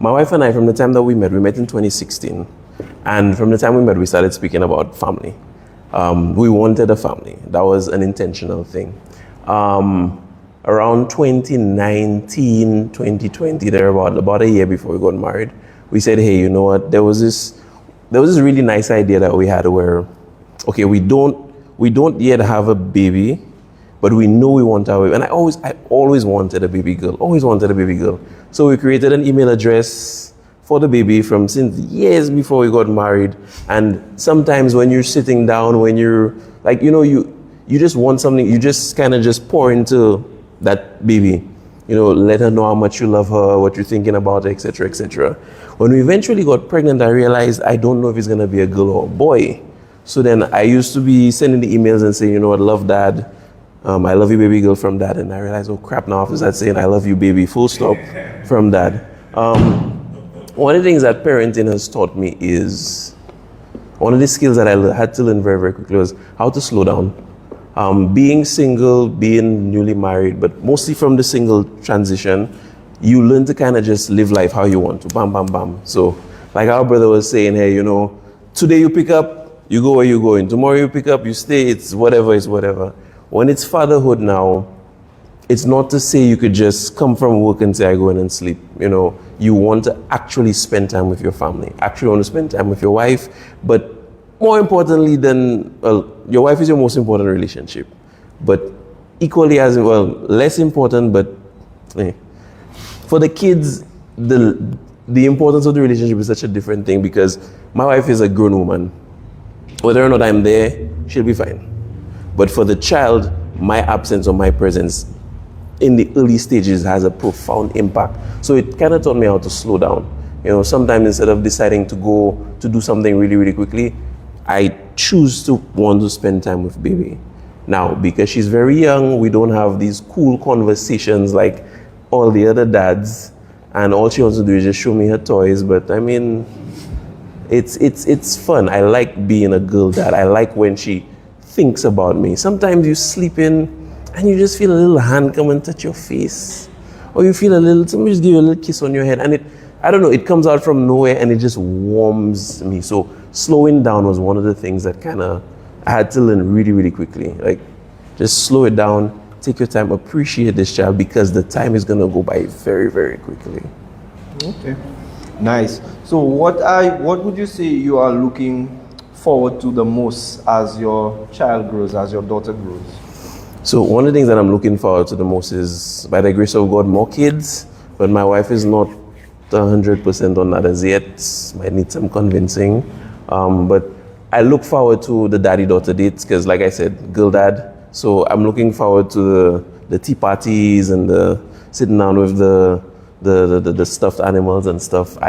my wife and I, from the time that we met in 2016. And from the time we met, we started speaking about family. We wanted a family. That was an intentional thing. Around 2019, 2020, about a year before we got married, we said, hey, you know what? There was this really nice idea that we had where, okay, we don't yet have a baby, but we know we want our baby. And I always wanted a baby girl, always wanted a baby girl. So we created an email address for the baby from since years before we got married. And sometimes when you're sitting down, when you're like, you know, you just want something, you just kind of just pour into that baby, you know, let her know how much you love her, what you're thinking about her, etc., etc. When we eventually got pregnant, I realized I don't know if it's going to be a girl or a boy. So then I used to be sending the emails and saying, you know what, love dad, I love you baby girl from dad. And I realized, oh crap, now after that saying I love you baby full stop from dad. One of the things that parenting has taught me is, one of the skills that I had to learn very, very quickly was how to slow down. Being single, being newly married, but mostly from the single transition, you learn to kind of just live life how you want to, bam, bam, bam. So like our brother was saying, hey, you know, today you pick up, you go where you're going. Tomorrow you pick up, you stay, it's whatever, it's whatever. When it's fatherhood now, it's not to say you could just come from work and say, I go in and sleep. You know, you want to actually spend time with your family, actually want to spend time with your wife, but more importantly than, well, your wife is your most important relationship, but equally as, well, less important, but for the kids, the importance of the relationship is such a different thing because my wife is a grown woman. Whether or not I'm there, she'll be fine. But for the child, my absence or my presence in the early stages has a profound impact. So it kind of taught me how to slow down. You know, sometimes instead of deciding to go to do something really, really quickly, I choose to want to spend time with baby. Now, because she's very young, we don't have these cool conversations like all the other dads, and all she wants to do is just show me her toys. But I mean, it's fun. I like being a girl dad. I like when she thinks about me. Sometimes you sleep in and you just feel a little hand come and touch your face, or you feel somebody just give you a little kiss on your head, and I don't know, it comes out from nowhere and it just warms me. So slowing down was one of the things that I had to learn really, really quickly. Like, just slow it down, take your time, appreciate this child, because the time is gonna go by very, very quickly. Okay, nice. So what would you say you are looking forward to the most as your child grows, as your daughter grows? So one of the things that I'm looking forward to the most is, by the grace of God, more kids, but my wife is not 100% on that as yet. Might need some convincing. But I look forward to the daddy-daughter dates because, like I said, girl dad. So I'm looking forward to the tea parties and the sitting down with the stuffed animals and stuff.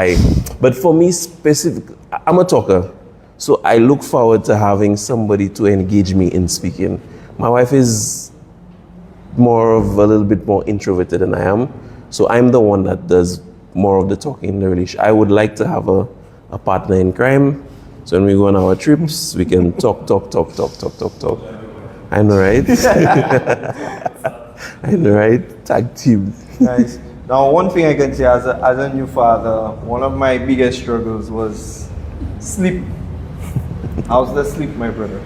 But for me specific, I'm a talker. So I look forward to having somebody to engage me in speaking. My wife is more of a little bit more introverted than I am. So I'm the one that does more of the talking in the relationship. I would like to have a partner in crime. So when we go on our trips, we can talk. I know, right? I know, right? Tag team. Nice. Now, one thing I can say as a new father, one of my biggest struggles was sleep. How's the sleep, my brother?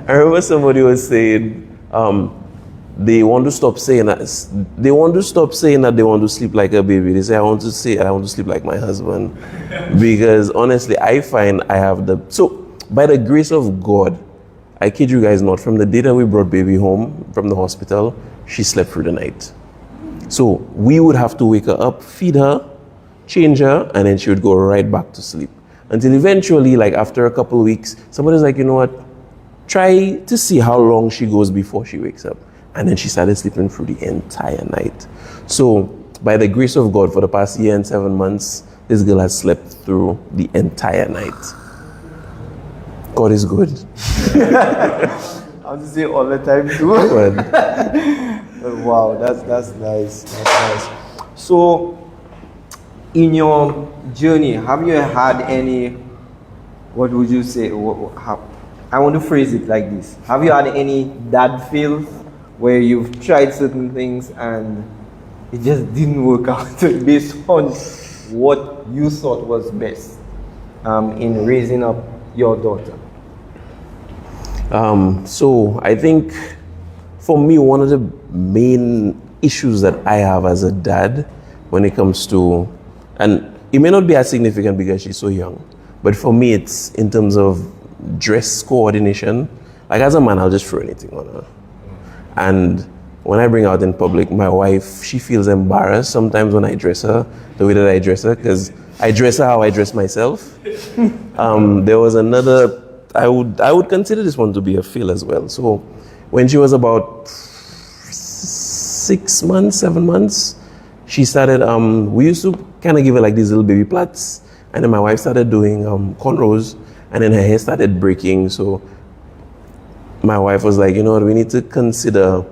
I remember somebody was saying, they want to stop saying that. They want to stop saying that they want to sleep like a baby. They say, I want to sleep like my husband. Because honestly, I find I have so by the grace of God, I kid you guys not, from the day that we brought baby home from the hospital, she slept through the night. So we would have to wake her up, feed her, change her, and then she would go right back to sleep. Until eventually, like after a couple of weeks, somebody's like, you know what, try to see how long she goes before she wakes up. And then she started sleeping through the entire night. So by the grace of God, for the past year and 7 months, this girl has slept through the entire night. God is good. I'll just say all the time too. Wow, that's nice. That's nice. So, in your journey, have you had any, what would you say, I want to phrase it like this. Have you had any dad fails where you've tried certain things and it just didn't work out based on what you thought was best in raising up your daughter? So I think for me, one of the main issues that I have as a dad when it comes to, and it may not be as significant because she's so young, but for me, it's in terms of dress coordination. Like as a man, I'll just throw anything on her. And when I bring her out in public, my wife, she feels embarrassed sometimes when I dress her, the way that I dress her, because I dress her how I dress myself. There was another, I would consider this one to be a fail as well. So when she was about 6 months, 7 months, she started, we used to kind of give her like these little baby plaits, and then my wife started doing cornrows, and then her hair started breaking. So my wife was like, you know what, we need to consider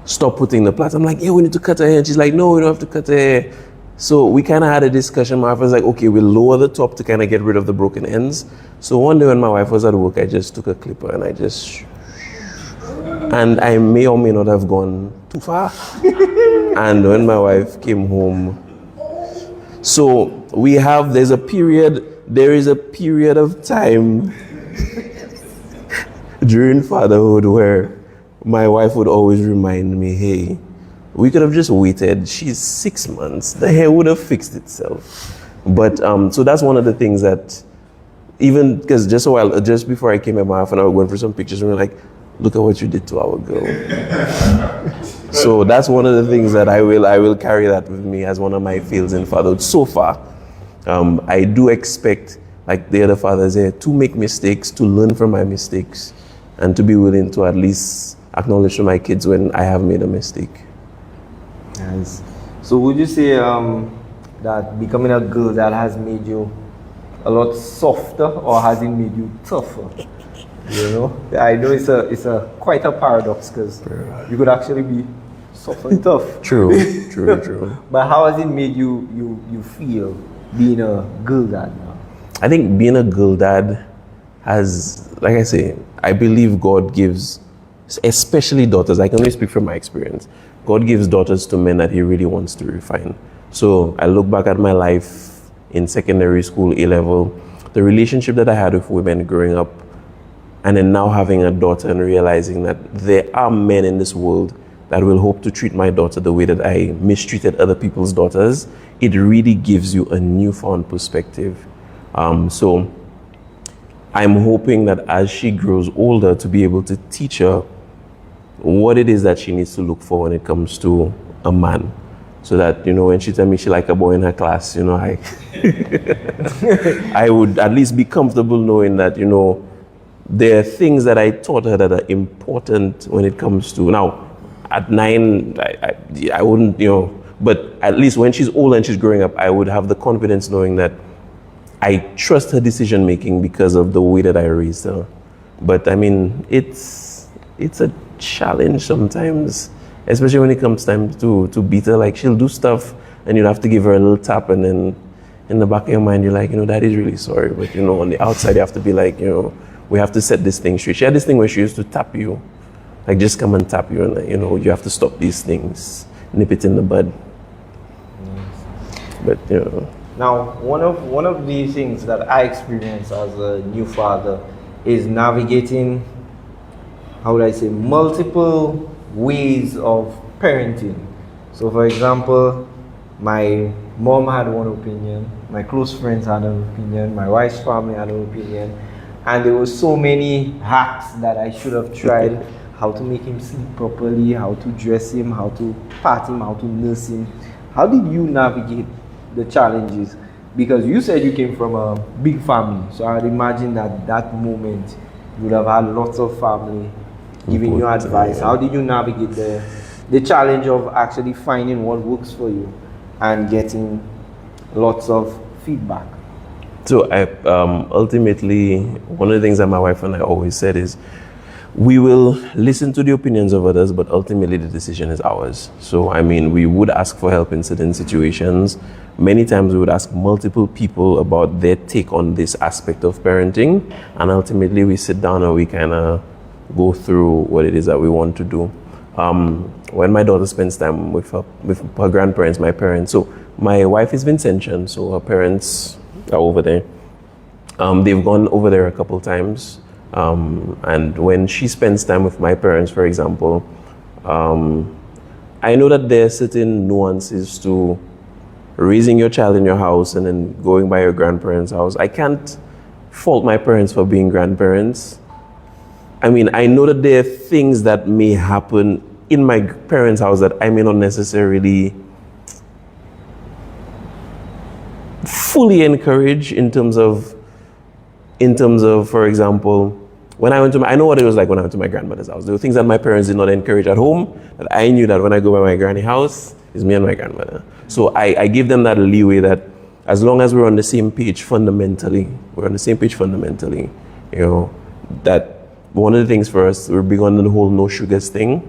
stop putting the plaits. I'm like, yeah, we need to cut her hair. And she's like, no, we don't have to cut her hair. So we kind of had a discussion. My wife was like, okay, we'll lower the top to kind of get rid of the broken ends. So one day when my wife was at work, I just took a clipper and and I may or may not have gone too far. And when my wife came home, so there is a period of time during fatherhood where my wife would always remind me, hey, we could have just waited. She's 6 months. The hair would have fixed itself. But so that's one of the things that, even because just before I came here, my wife and I were going for some pictures, and we were like, look at what you did to our girl. So that's one of the things that I will carry that with me as one of my fails in fatherhood so far. I do expect, like the other fathers here, to make mistakes, to learn from my mistakes, and to be willing to at least acknowledge to my kids when I have made a mistake. Nice. So would you say that becoming a girl dad has made you a lot softer, or has it made you tougher? You know, I know it's a quite a paradox, because you could actually be soft and tough. True. But how has it made you feel being a girl dad now? I think being a girl dad has, like I say, I believe God gives, especially daughters, I can only speak from my experience, God gives daughters to men that he really wants to refine. So I look back at my life in secondary school, A-level, the relationship that I had with women growing up, and then now having a daughter and realizing that there are men in this world that will hope to treat my daughter the way that I mistreated other people's daughters, it really gives you a newfound perspective. So I'm hoping that as she grows older, to be able to teach her what it is that she needs to look for when it comes to a man. So that, you know, when she tells me she like a boy in her class, you know, I would at least be comfortable knowing that, you know, there are things that I taught her that are important when it comes to, now, at 9, I wouldn't, you know, but at least when she's older and she's growing up, I would have the confidence knowing that I trust her decision making because of the way that I raised her. But I mean, it's a challenge sometimes, especially when it comes time to beat her. Like, she'll do stuff and you'll have to give her a little tap, and then in the back of your mind, you're like, you know, Daddy's really sorry. But, you know, on the outside, you have to be like, you know, we have to set this thing straight. She had this thing where she used to tap you, like just come and tap you, and you know, you have to stop these things, nip it in the bud. But you know. Now, one of the things that I experience as a new father is navigating, how would I say, multiple ways of parenting. So, for example, my mom had one opinion, my close friends had an opinion, my wife's family had an opinion. And there were so many hacks that I should have tried. How to make him sleep properly, how to dress him, how to pat him, how to nurse him. How did you navigate the challenges? Because you said you came from a big family. So I'd imagine that moment you would have had lots of family giving you advice. How did you navigate the challenge of actually finding what works for you and getting lots of feedback? So ultimately, one of the things that my wife and I always said is, we will listen to the opinions of others, but ultimately the decision is ours. So, I mean, we would ask for help in certain situations. Many times we would ask multiple people about their take on this aspect of parenting, and ultimately we sit down and we kind of go through what it is that we want to do. when my daughter spends time with her grandparents, my parents. So my wife is Vincentian, so her parents are over there. They've gone over there a couple times. And when she spends time with my parents, for example, I know that there are certain nuances to raising your child in your house and then going by your grandparents' house. I can't fault my parents for being grandparents. I mean, I know that there are things that may happen in my parents' house that I may not necessarily fully encourage in terms of, for example, when I went to I know what it was like when I went to my grandmother's house. There were things that my parents did not encourage at home that I knew that when I go by my granny house, it's me and my grandmother. So I give them that leeway that as long as we're on the same page fundamentally, you know, that one of the things for us, we're big on the whole no sugars thing.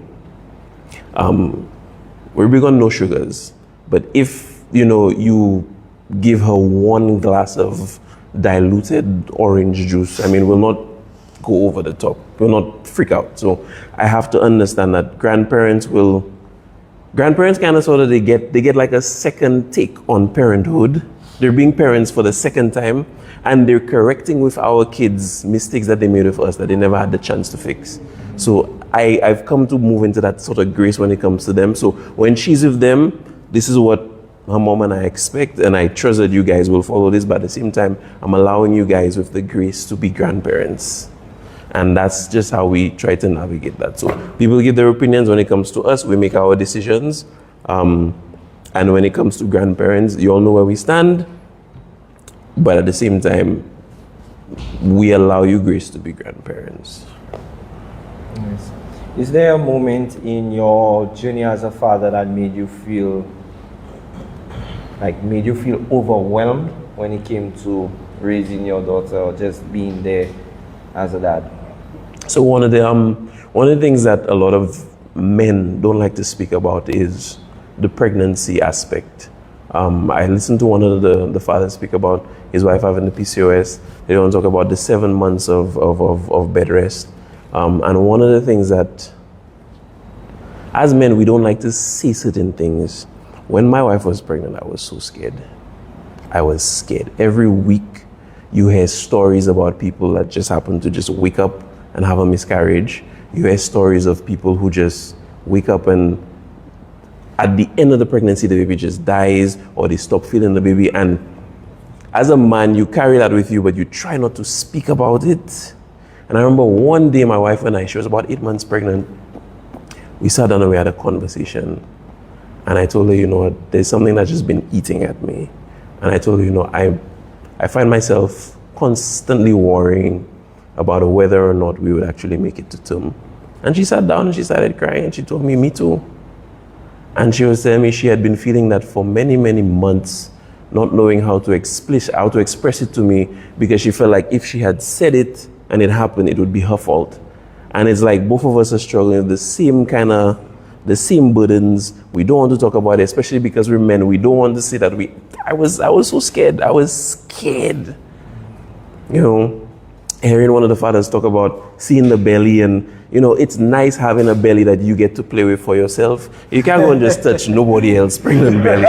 We're big on no sugars. But if, you know, you give her 1 glass of diluted orange juice, I mean, we'll not go over the top. We'll not freak out. So I have to understand that grandparents kind of sort of, they get like a second take on parenthood. They're being parents for the second time, and they're correcting with our kids mistakes that they made with us that they never had the chance to fix. So I've come to move into that sort of grace when it comes to them. So when she's with them, this is what her mom and I expect, and I trust that you guys will follow this, but at the same time, I'm allowing you guys with the grace to be grandparents. And that's just how we try to navigate that. So people give their opinions when it comes to us, we make our decisions. And when it comes to grandparents, you all know where we stand. But at the same time, we allow you grace to be grandparents. Yes. Is there a moment in your journey as a father that made you feel overwhelmed when it came to raising your daughter or just being there as a dad? So one of the things that a lot of men don't like to speak about is the pregnancy aspect. I listened to one of the fathers speak about his wife having the PCOS. They don't talk about the 7 months of bed rest. And one of the things that, as men, we don't like to say certain things. When my wife was pregnant, I was so scared. I was scared. Every week, you hear stories about people that just happen to just wake up and have a miscarriage. You hear stories of people who just wake up and at the end of the pregnancy, the baby just dies or they stop feeling the baby. And as a man, you carry that with you, but you try not to speak about it. And I remember one day my wife and I, she was about 8 months pregnant. We sat down and we had a conversation. And I told her, you know what, there's something that's just been eating at me. And I told her, you know, I find myself constantly worrying about whether or not we would actually make it to term. And she sat down and she started crying and she told me too. And she was telling me she had been feeling that for many, many months, not knowing how to express it to me, because she felt like if she had said it and it happened, it would be her fault. And it's like both of us are struggling with the same burdens. We don't want to talk about it, especially because we're men. We don't want to say that I was so scared. I was scared. You know, hearing one of the fathers talk about seeing the belly, and you know, it's nice having a belly that you get to play with for yourself. You can't go and just touch nobody else's pregnant belly.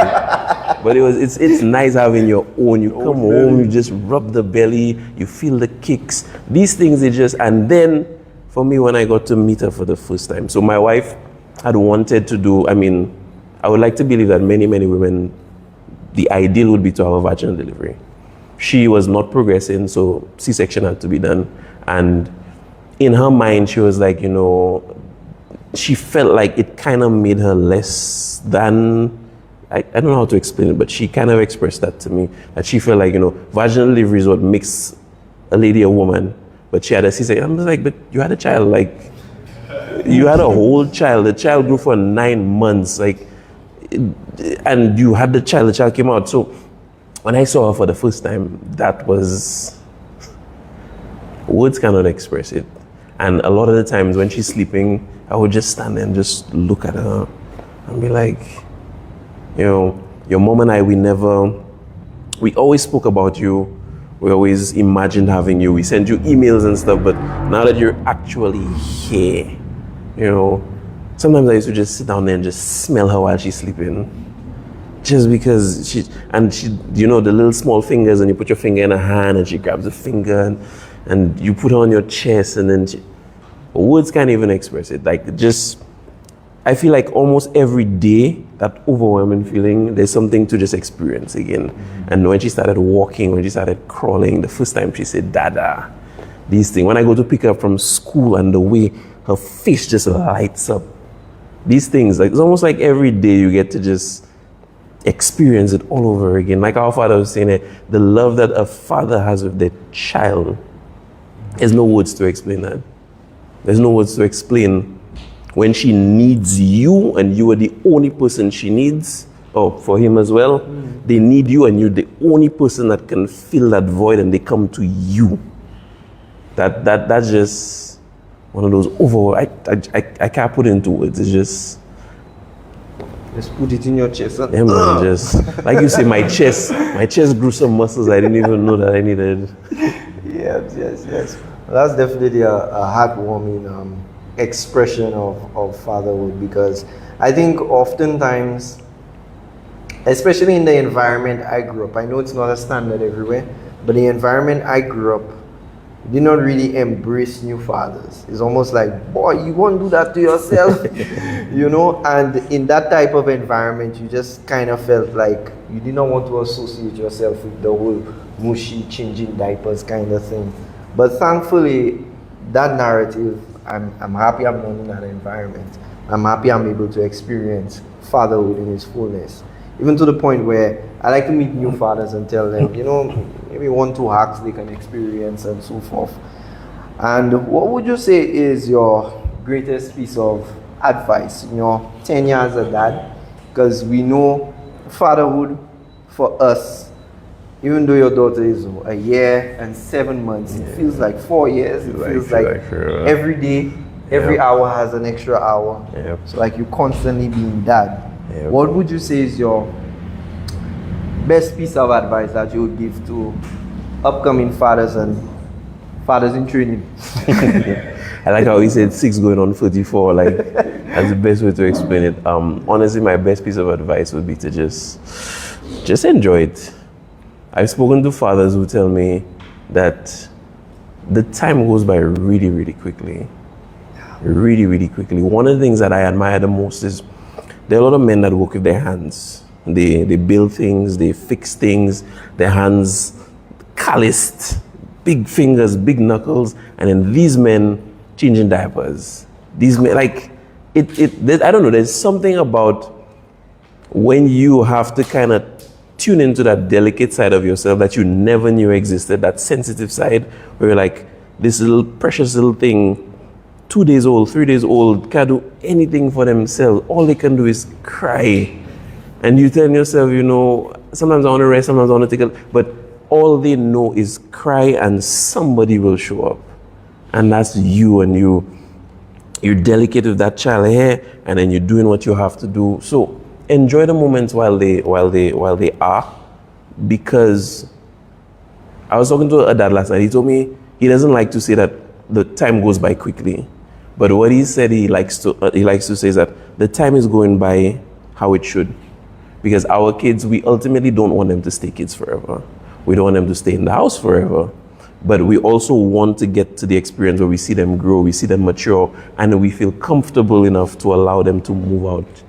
But it's nice having your own. You come home, you just rub the belly, you feel the kicks. These things, and then for me, when I got to meet her for the first time, so my wife had wanted to do, I would like to believe that many, many women, the ideal would be to have a vaginal delivery. She was not progressing, so C-section had to be done. And in her mind, she was like, you know, she felt like it kind of made her less than, I don't know how to explain it, but she kind of expressed that to me, that she felt like, you know, vaginal delivery is what makes a lady a woman. But she had a C-section. I'm just like, but you had a child, like, you had a whole child. The child grew for 9 months, like, and you had the child came out. So when I saw her for the first time, that was, words cannot express it. And a lot of the times when she's sleeping, I would just stand there and just look at her and be like, you know, your mom and I, we always spoke about you. We always imagined having you. We sent you emails and stuff, but now that you're actually here, you know, Sometimes I used to just sit down there and just smell her while she's sleeping. Just because she, you know, the little small fingers, and you put your finger in her hand and she grabs the finger, and you put her on your chest, and then words can't even express it. Like, just, I feel like almost every day, that overwhelming feeling, there's something to just experience again. And when she started walking, when she started crawling, the first time she said, Dada, these things. When I go to pick her up from school and the way her face just lights up, these things, like, it's almost like every day you get to just experience it all over again. Like our father was saying, the love that a father has with their child, there's no words to explain that. There's no words to explain when she needs you and you are the only person she needs, or for him as well. They need you and you're the only person that can fill that void, and they come to you. That's just one of those I can't put it into words. It's just put it in your chest. Yeah, man, just like you say, my chest grew some muscles I didn't even know that I needed. Yes. Well, that's definitely a heartwarming expression of fatherhood, because I think oftentimes, especially in the environment I grew up, I know it's not a standard everywhere, but the environment I grew up did not really embrace new fathers. It's almost like, boy, you won't do that to yourself, you know? And in that type of environment, you just kind of felt like you did not want to associate yourself with the whole mushy, changing diapers kind of thing. But thankfully, that narrative, I'm happy I'm not in that environment. I'm happy I'm able to experience fatherhood in its fullness. Even to the point where I like to meet new fathers and tell them, you know, maybe 1-2 hacks they can experience and so forth. And what would you say is your greatest piece of advice in your 10 years as a dad? Because we know fatherhood for us, even though your daughter is a year and 7 months, it feels like 4 years. It feels like every day, every hour has an extra hour. So like you're constantly being dad. What would you say is your best piece of advice that you would give to upcoming fathers and fathers in training? I like how he said 6 going on 44. Like, that's the best way to explain it. Honestly, my best piece of advice would be to just enjoy it. I've spoken to fathers who tell me that the time goes by really, really quickly. Really, really quickly. One of the things that I admire the most is there are a lot of men that work with their hands. They build things, they fix things, their hands calloused, big fingers, big knuckles, and then these men changing diapers. These men, like, I don't know, there's something about when you have to kind of tune into that delicate side of yourself that you never knew existed, that sensitive side where you're like, this little precious little thing, 2 days old, 3 days old, can't do anything for themselves. All they can do is cry. And you tell yourself, you know, sometimes I want to rest, sometimes I want to take a, but all they know is cry and somebody will show up. And that's you, and you're delicate with that child here, and then you're doing what you have to do. So enjoy the moments while they are, because I was talking to a dad last night. He told me he doesn't like to say that the time goes by quickly, but what he said he likes to say is that the time is going by how it should, because our kids, we ultimately don't want them to stay kids forever. We don't want them to stay in the house forever, but we also want to get to the experience where we see them grow, we see them mature, and we feel comfortable enough to allow them to move out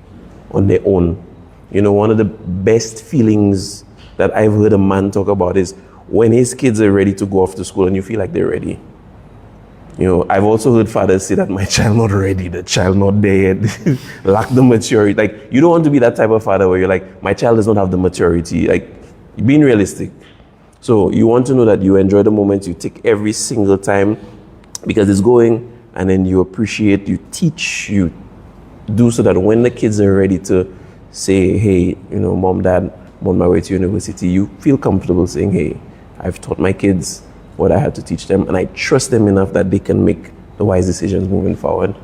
on their own. You know, one of the best feelings that I've heard a man talk about is when his kids are ready to go off to school and you feel like they're ready. You know, I've also heard fathers say that my child not ready, the child not there yet, lack the maturity. Like, you don't want to be that type of father where you're like, my child does not have the maturity. Like, being realistic. So you want to know that you enjoy the moments, you take every single time because it's going, and then you appreciate, you teach, you do, so that when the kids are ready to say, hey, you know, mom, dad, I'm on my way to university, you feel comfortable saying, hey, I've taught my kids what I had to teach them, and I trust them enough that they can make the wise decisions moving forward.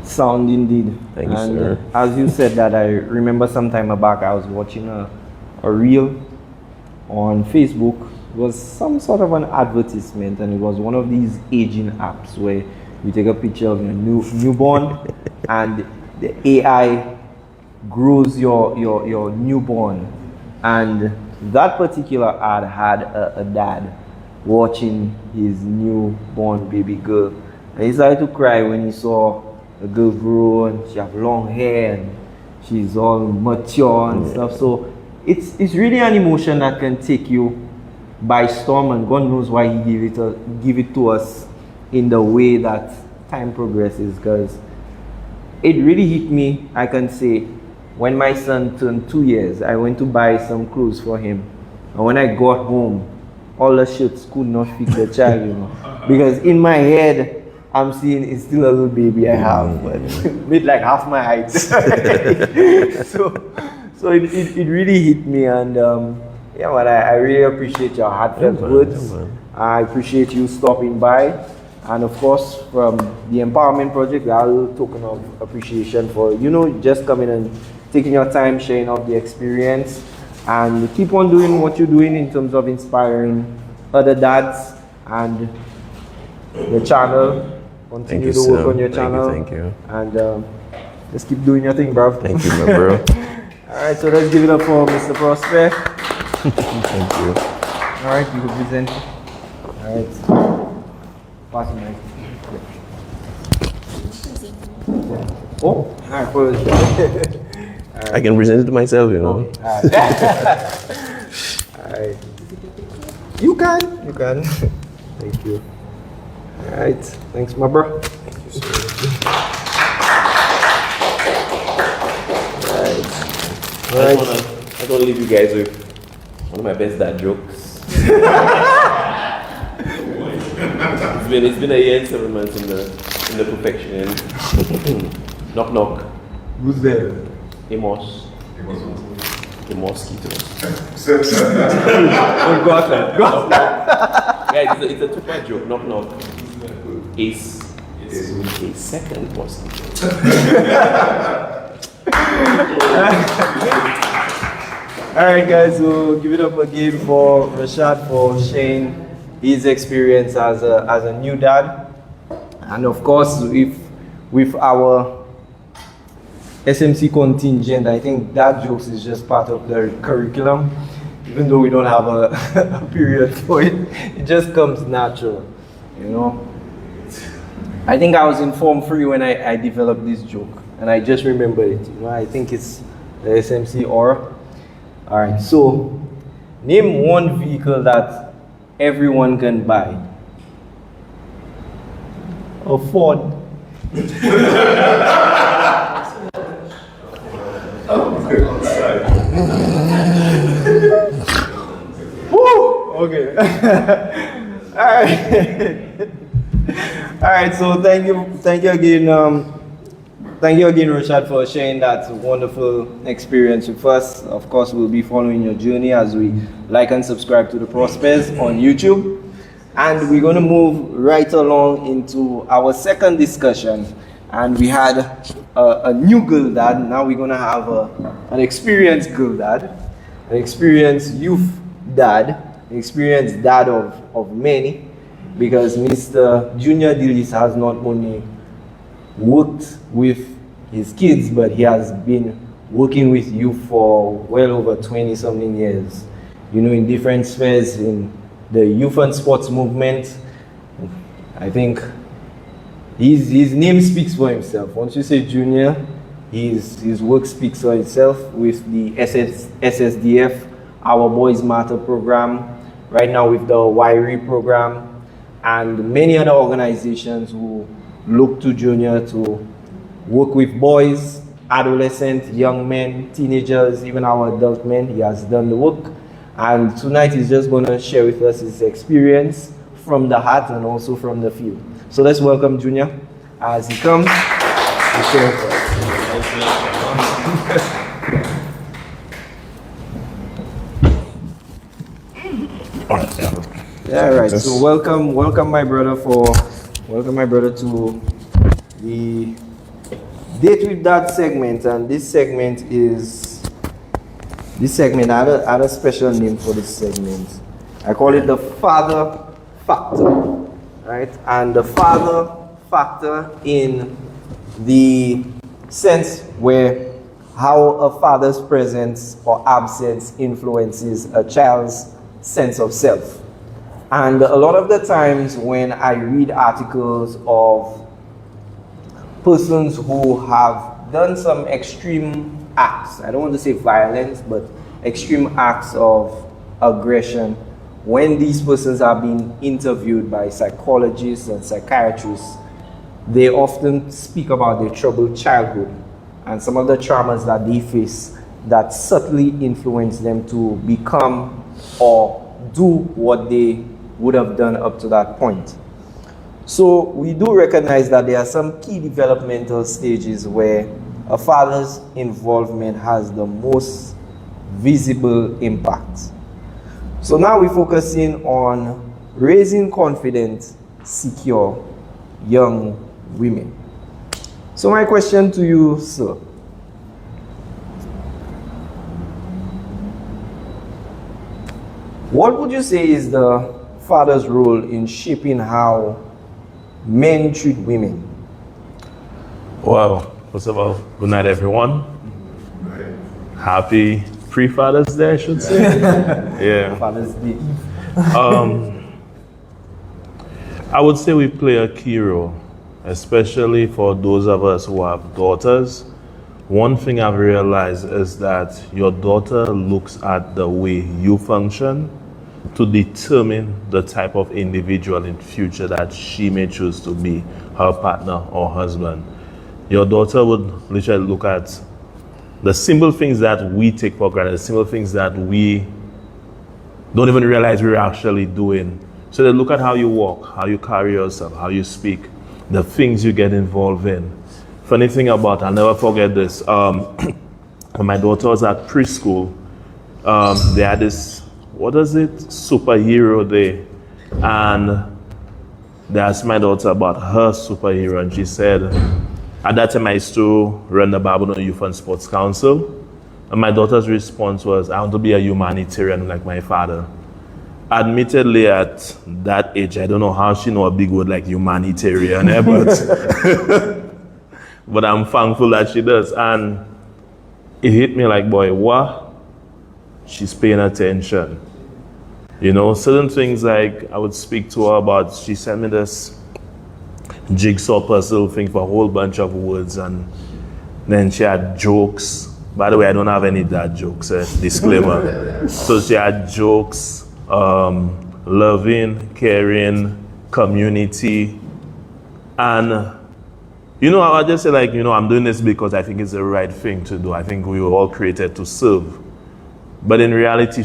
Sound indeed. Thank you, sir. As you said that, I remember some time back I was watching a reel on Facebook. It was some sort of an advertisement, and it was one of these aging apps where you take a picture of your newborn, and the AI grows your newborn. And that particular ad had a dad watching his newborn baby girl. And he started to cry when he saw a girl grow and she have long hair and she's all mature and stuff. So it's really an emotion that can take you by storm, and God knows why he give it to us in the way that time progresses, because it really hit me, I can say, when my son turned 2 years. I went to buy some clothes for him, and when I got home, all the shirts could not fit the child, you know, because in my head I'm seeing it's still a little baby I have, but with like half my height. so it really hit me, and yeah, but I really appreciate your heartfelt words. I appreciate you stopping by, and of course from the Empowerment Project, a little token of appreciation for, you know, just coming and taking your time, sharing out the experience, and keep on doing what you're doing in terms of inspiring other dads and the channel. Continue to work on your channel. Thank you. And just keep doing your thing, bro. Thank you, my bro. Alright, so let's give it up for Mr. Prosper. Thank you. Alright, you can present. Alright. Pass the mic. Yeah. Oh, alright, put it. I can present it to myself, you know. Okay. Alright. You can. Thank you. Alright, thanks, my bro. Thank you so much. Alright. I just want to leave you guys with one of my best dad jokes. It's been a year and 7 months in the profession. Knock knock. Who's there? Amos. The mosquitoes. Oh, got that. Guys, it's a two-part joke. Knock knock. Is a second mosquito. Alright guys, so give it up again for Rashad for sharing his experience as a new dad. And of course, with our SMC contingent, I think dad jokes is just part of the curriculum. Even though we don't have a period for it, it just comes natural, you know. I think I was in Form 3 when I developed this joke, and I just remembered it. You know, I think it's the SMC aura. All right, so name one vehicle that everyone can buy. A Ford. Woo! Okay. All right. All right. So thank you again. Thank you again, Rashad, for sharing that wonderful experience with us. Of course, we'll be following your journey as we like and subscribe to the Prospers on YouTube. And we're going to move right along into our second discussion. And we had a new girl dad. Now we're going to have an experienced girl dad, an experienced youth dad, an experienced dad of many. Because Mr. Junior Dillis has not only worked with his kids, but he has been working with youth for well over 20-something years. You know, in different spheres in the youth and sports movement. I think his name speaks for himself. Once you say Junior, his work speaks for itself with the SSDF, Our Boys Matter program, right now with the Wiry program, and many other organizations who look to Junior to work with boys, adolescents, young men, teenagers, even our adult men. He has done the work. And tonight he's just going to share with us his experience from the heart and also from the field. So let's welcome Junior as he comes to share with us. Yeah, right. So welcome my brother to the Date with Dad segment, and this segment I had a special name for this segment. I call it the Father Factor, right? And the Father factor in the sense where how a father's presence or absence influences a child's sense of self. And a lot of the times when I read articles of persons who have done some extreme acts, I don't want to say violence, but extreme acts of aggression, when these persons are being interviewed by psychologists and psychiatrists, they often speak about their troubled childhood and some of the traumas that they face that subtly influence them to become or do what they would have done up to that point. So we do recognize that there are some key developmental stages where a father's involvement has the most visible impact. So now we're focusing on raising confident, secure young women. So my question to you, sir. What would you say is the father's role in shaping how men treat women? Well, first of all, good night, everyone. Happy pre-Father's Day, I should say. Yeah. Father's Day. I would say we play a key role, especially for those of us who have daughters. One thing I've realized is that your daughter looks at the way you function to determine the type of individual in future that she may choose to be, her partner or husband. Your daughter would literally look at the simple things that we take for granted, the simple things that we don't even realize we're actually doing. So they look at how you walk, how you carry yourself, how you speak, the things you get involved in. Funny thing about, I'll never forget this, when my daughter was at preschool, they had this, what is it, superhero day. And they asked my daughter about her superhero, and she said, at that time I used to run the Babylon Youth and Sports Council. And my daughter's response was, I want to be a humanitarian like my father. Admittedly, at that age, I don't know how she know a big word like humanitarian, but I'm thankful that she does. And it hit me like, boy, what? She's paying attention. You know, certain things like I would speak to her about, she sent me this jigsaw puzzle thing for a whole bunch of words, and then she had jokes. By the way, I don't have any dad jokes, disclaimer. So she had jokes, loving, caring, community, and you know, I just say like, you know, I'm doing this because I think it's the right thing to do. I think we were all created to serve. But in reality,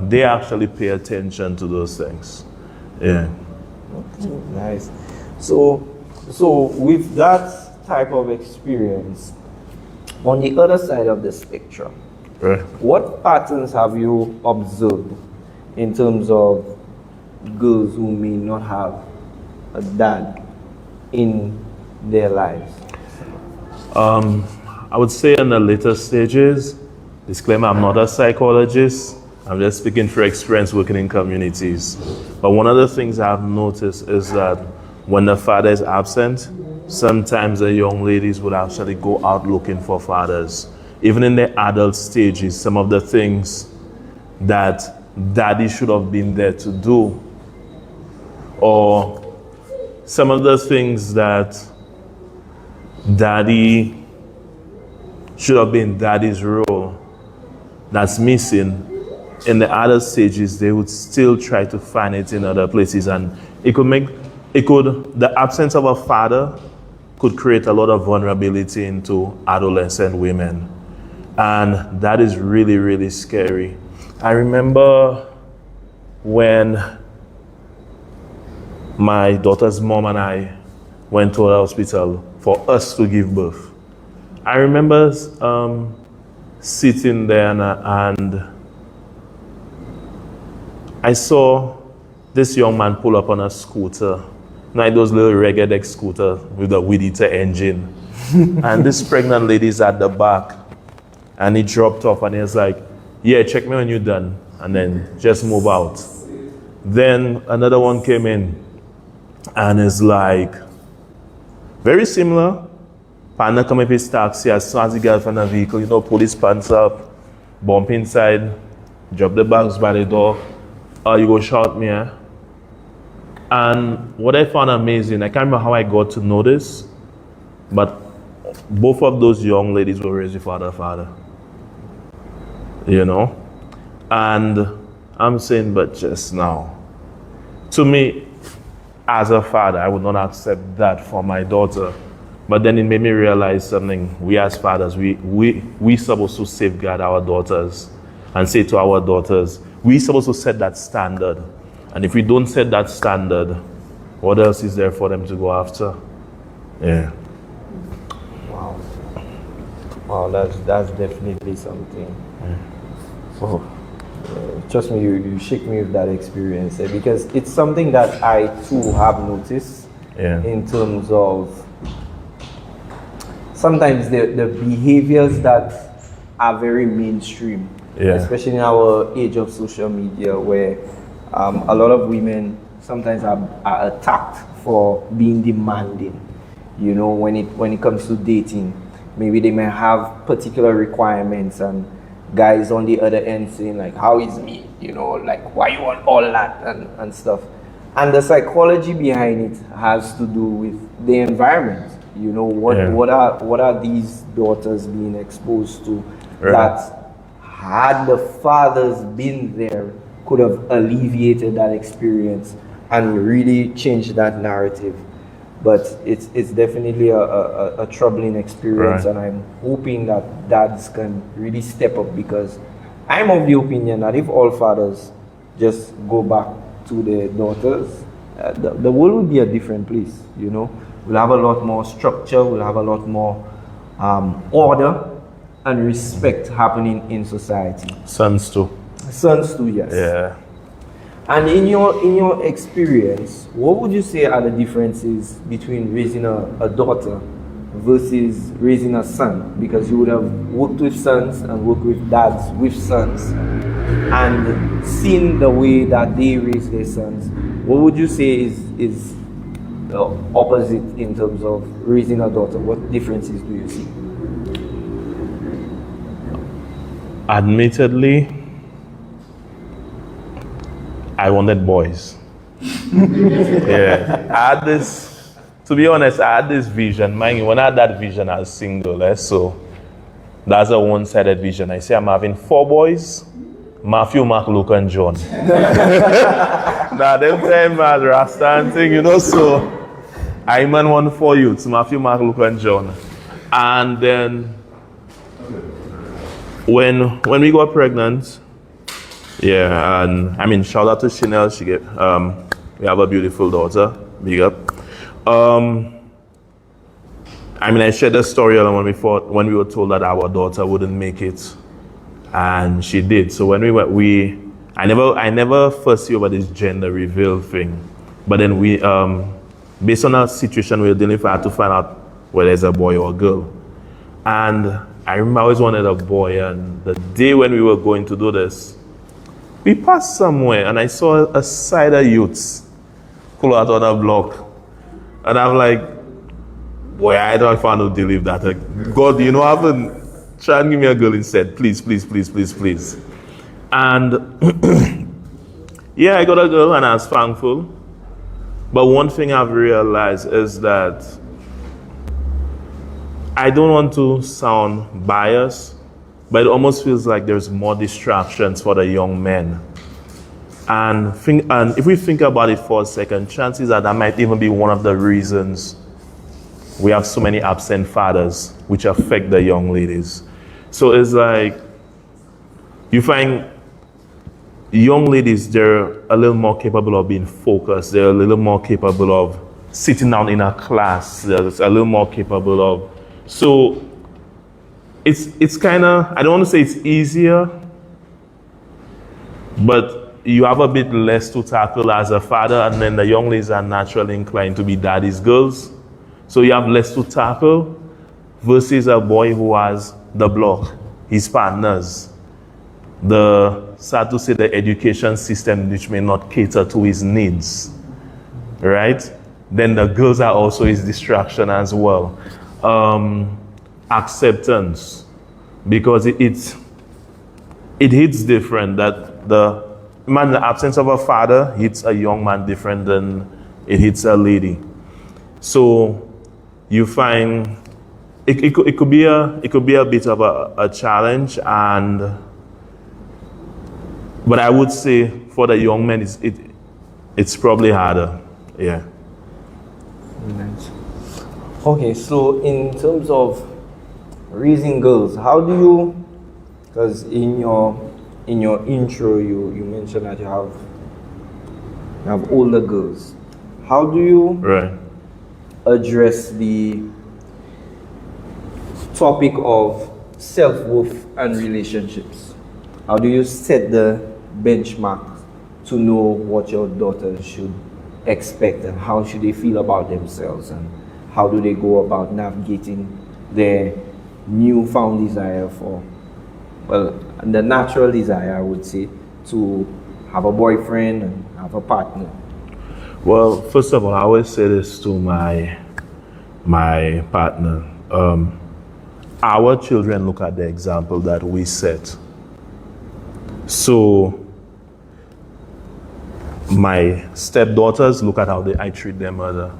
they actually pay attention to those things. Yeah. Okay, nice. So with that type of experience, on the other side of the spectrum, Right. what patterns have you observed in terms of girls who may not have a dad in their lives? I would say in the later stages, disclaimer, I'm not a psychologist. I'm just speaking for experience working in communities. But one of the things I've noticed is that when the father is absent, sometimes the young ladies would actually go out looking for fathers. Even in the adult stages, some of the things that daddy should have been there to do, or some of the things that daddy should have been daddy's role that's missing, in the other stages, they would still try to find it in other places. And the absence of a father could create a lot of vulnerability into adolescent women. And that is really, really scary. I remember when my daughter's mom and I went to the hospital for us to give birth. I remember sitting there and I saw this young man pull up on a scooter, like those little Reggae scooter with a weed eater engine. And this pregnant lady's at the back, and he dropped off and he was like, yeah, check me when you're done, and then just move out. Then another one came in and is like, very similar. Partner come up his taxi, as soon as he gets from the vehicle, you know, pull his pants up, bump inside, drop the bags by the door, you go shout me. Eh? And what I found amazing, I can't remember how I got to know this, but both of those young ladies were raised with father. You know? And I'm saying, but just now, to me, as a father, I would not accept that for my daughter. But then it made me realize something. We as fathers, we supposed to safeguard our daughters and say to our daughters, we supposed to set that standard. And if we don't set that standard, what else is there for them to go after? Yeah. Wow, that's definitely something. Oh. Trust me, you shake me with that experience, because it's something that I too have noticed in terms of sometimes the behaviors that are very mainstream, especially in our age of social media, where a lot of women sometimes are attacked for being demanding. You know, when it comes to dating, maybe they may have particular requirements, and guys on the other end saying like, how is me? You know, like, why you want all that and stuff. And the psychology behind it has to do with the environment. You know, what are these daughters being exposed to that, had the fathers been there, could have alleviated that experience and really changed that narrative. But it's definitely a troubling experience, and I'm hoping that dads can really step up, because I'm of the opinion that if all fathers just go back to their daughters, the world will be a different place. You know, we'll have a lot more structure, we'll have a lot more order and respect happening in society. Sons too, yes. Yeah. And in your experience, what would you say are the differences between raising a daughter versus raising a son? Because you would have worked with sons and worked with dads with sons and seen the way that they raise their sons. What would you say is the opposite in terms of raising a daughter? What differences do you see? Admittedly, I wanted boys. Yeah. I had this, to be honest, I had this vision. Mind you, when I had that vision, I was single. So that's a one-sided vision. I say I'm having 4 boys, Matthew, Mark, Luke, and John. Now, them time I was Rasta and thing, you know, so I'm on 1 for youths, Matthew, Mark, Luke, and John. And then when we got pregnant, and I mean, shout out to Chanel. She get we have a beautiful daughter. Big up. I mean, I shared the story when we were told that our daughter wouldn't make it, and she did. So when we went, I never first knew about this gender reveal thing, but then we, based on our situation we were dealing with, I had to find out whether it's a boy or a girl. And I remember I always wanted a boy, and the day when we were going to do this, we passed somewhere and I saw a side of youths pull out on a block. And I'm like, boy, I don't find to believe that. Like, God, you know, I haven't tried to give me a girl instead. Please, please, please, please, please. And yeah, I got a girl and I was thankful. But one thing I've realized is that I don't want to sound biased, but it almost feels like there's more distractions for the young men. And if we think about it for a second, chances are that might even be one of the reasons we have so many absent fathers, which affect the young ladies. So it's like, you find young ladies, they're a little more capable of being focused. They're a little more capable of sitting down in a class. They're a little more capable of, so it's kind of, I don't want to say it's easier, but you have a bit less to tackle as a father, and then the young ladies are naturally inclined to be daddy's girls. So you have less to tackle versus a boy who has the block, his partners, sad to say, the education system which may not cater to his needs, right? then the girls are also his distraction as well. Acceptance, because it hits different. That the absence of a father hits a young man different than it hits a lady. So you find it could be a bit of a challenge, but I would say for the young men it's probably harder. Yeah. Nice. Okay, so in terms of raising girls, how do you, because in your intro you mentioned that you have older girls. How do you address the topic of self-worth and relationships? How do you set the benchmark to know what your daughters should expect and how should they feel about themselves, and how do they go about navigating their newfound desire for, well, the natural desire, I would say, to have a boyfriend and have a partner? Well, first of all, I always say this to my partner. Our children look at the example that we set. So my stepdaughters look at how I treat their mother.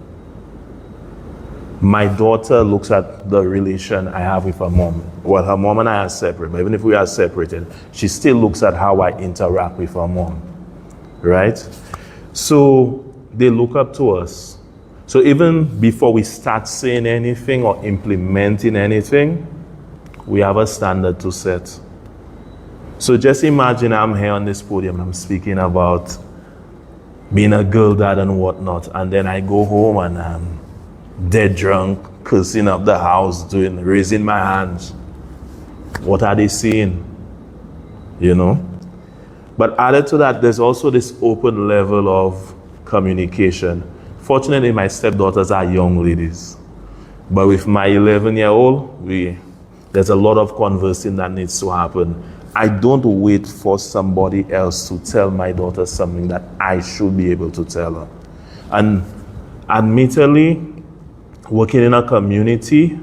My daughter looks at the relation I have with her mom. Well, her mom and I are separate, but even if we are separated, she still looks at how I interact with her mom, right? So they look up to us. So even before we start saying anything or implementing anything, we have a standard to set. So just imagine I'm here on this podium, I'm speaking about being a girl dad and whatnot, and then I go home and I'm dead drunk, cursing up the house, raising my hands. What are they seeing? You know? But added to that, there's also this open level of communication. Fortunately, my stepdaughters are young ladies. But with my 11-year-old, there's a lot of conversing that needs to happen. I don't wait for somebody else to tell my daughter something that I should be able to tell her. And admittedly, working in a community,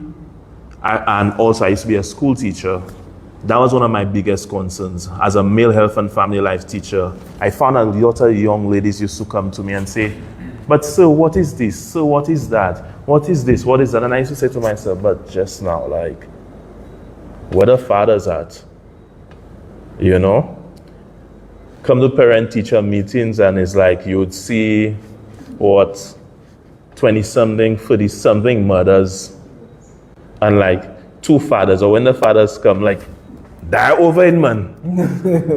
and also I used to be a school teacher, that was one of my biggest concerns. As a male health and family life teacher, I found a lot of young ladies used to come to me and say, "But sir, what is this? Sir, what is that? What is this? What is that?" And I used to say to myself, but just now, like, where the fathers at? You know? Come to parent-teacher meetings and it's like you would see, 20-something, 30-something mothers and like 2 fathers, or when the fathers come, like, die over it, man.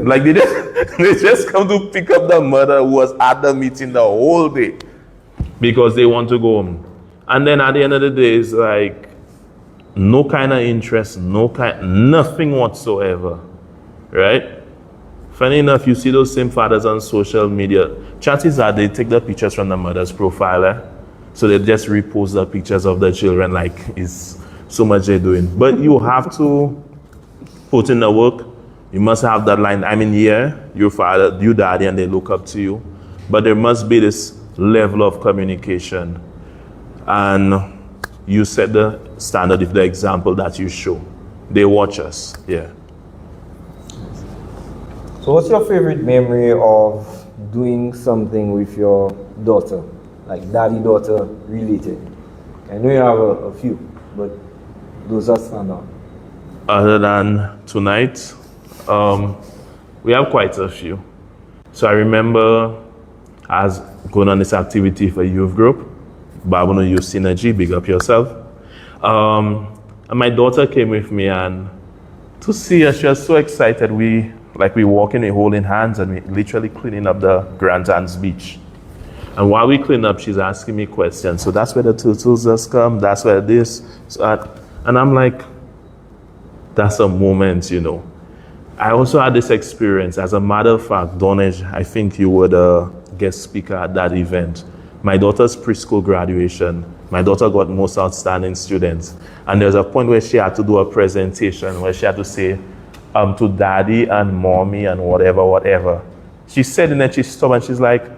Like they just come to pick up the mother who was at the meeting the whole day because they want to go home. And then at the end of the day, it's like no kind of interest, nothing whatsoever, right? Funny enough, you see those same fathers on social media. Chances are they take the pictures from the mother's profile, so they just repost the pictures of the children like it's so much they're doing. But you have to put in the work. You must have that line. I mean, yeah, your father, your daddy, and they look up to you. But there must be this level of communication. And you set the standard with the example that you show. They watch us, yeah. So what's your favorite memory of doing something with your daughter? Like daddy-daughter related? I know you have a few, but those are stand out. Other than tonight, we have quite a few. So I remember I was going on this activity for youth group, Babylon Youth Synergy, big up yourself. And my daughter came with me, and to see her, she was so excited. We walking, we holding hands, and we literally cleaning up the Grand Anne's beach. And while we clean up, she's asking me questions. So that's where the turtles just come, that's where this. And I'm like, that's a moment, you know. I also had this experience. As a matter of fact, Donage, I think you were the guest speaker at that event. My daughter's preschool graduation, my daughter got most outstanding students. And there was a point where she had to do a presentation where she had to say to daddy and mommy and whatever. She said, and then she stopped and she's like,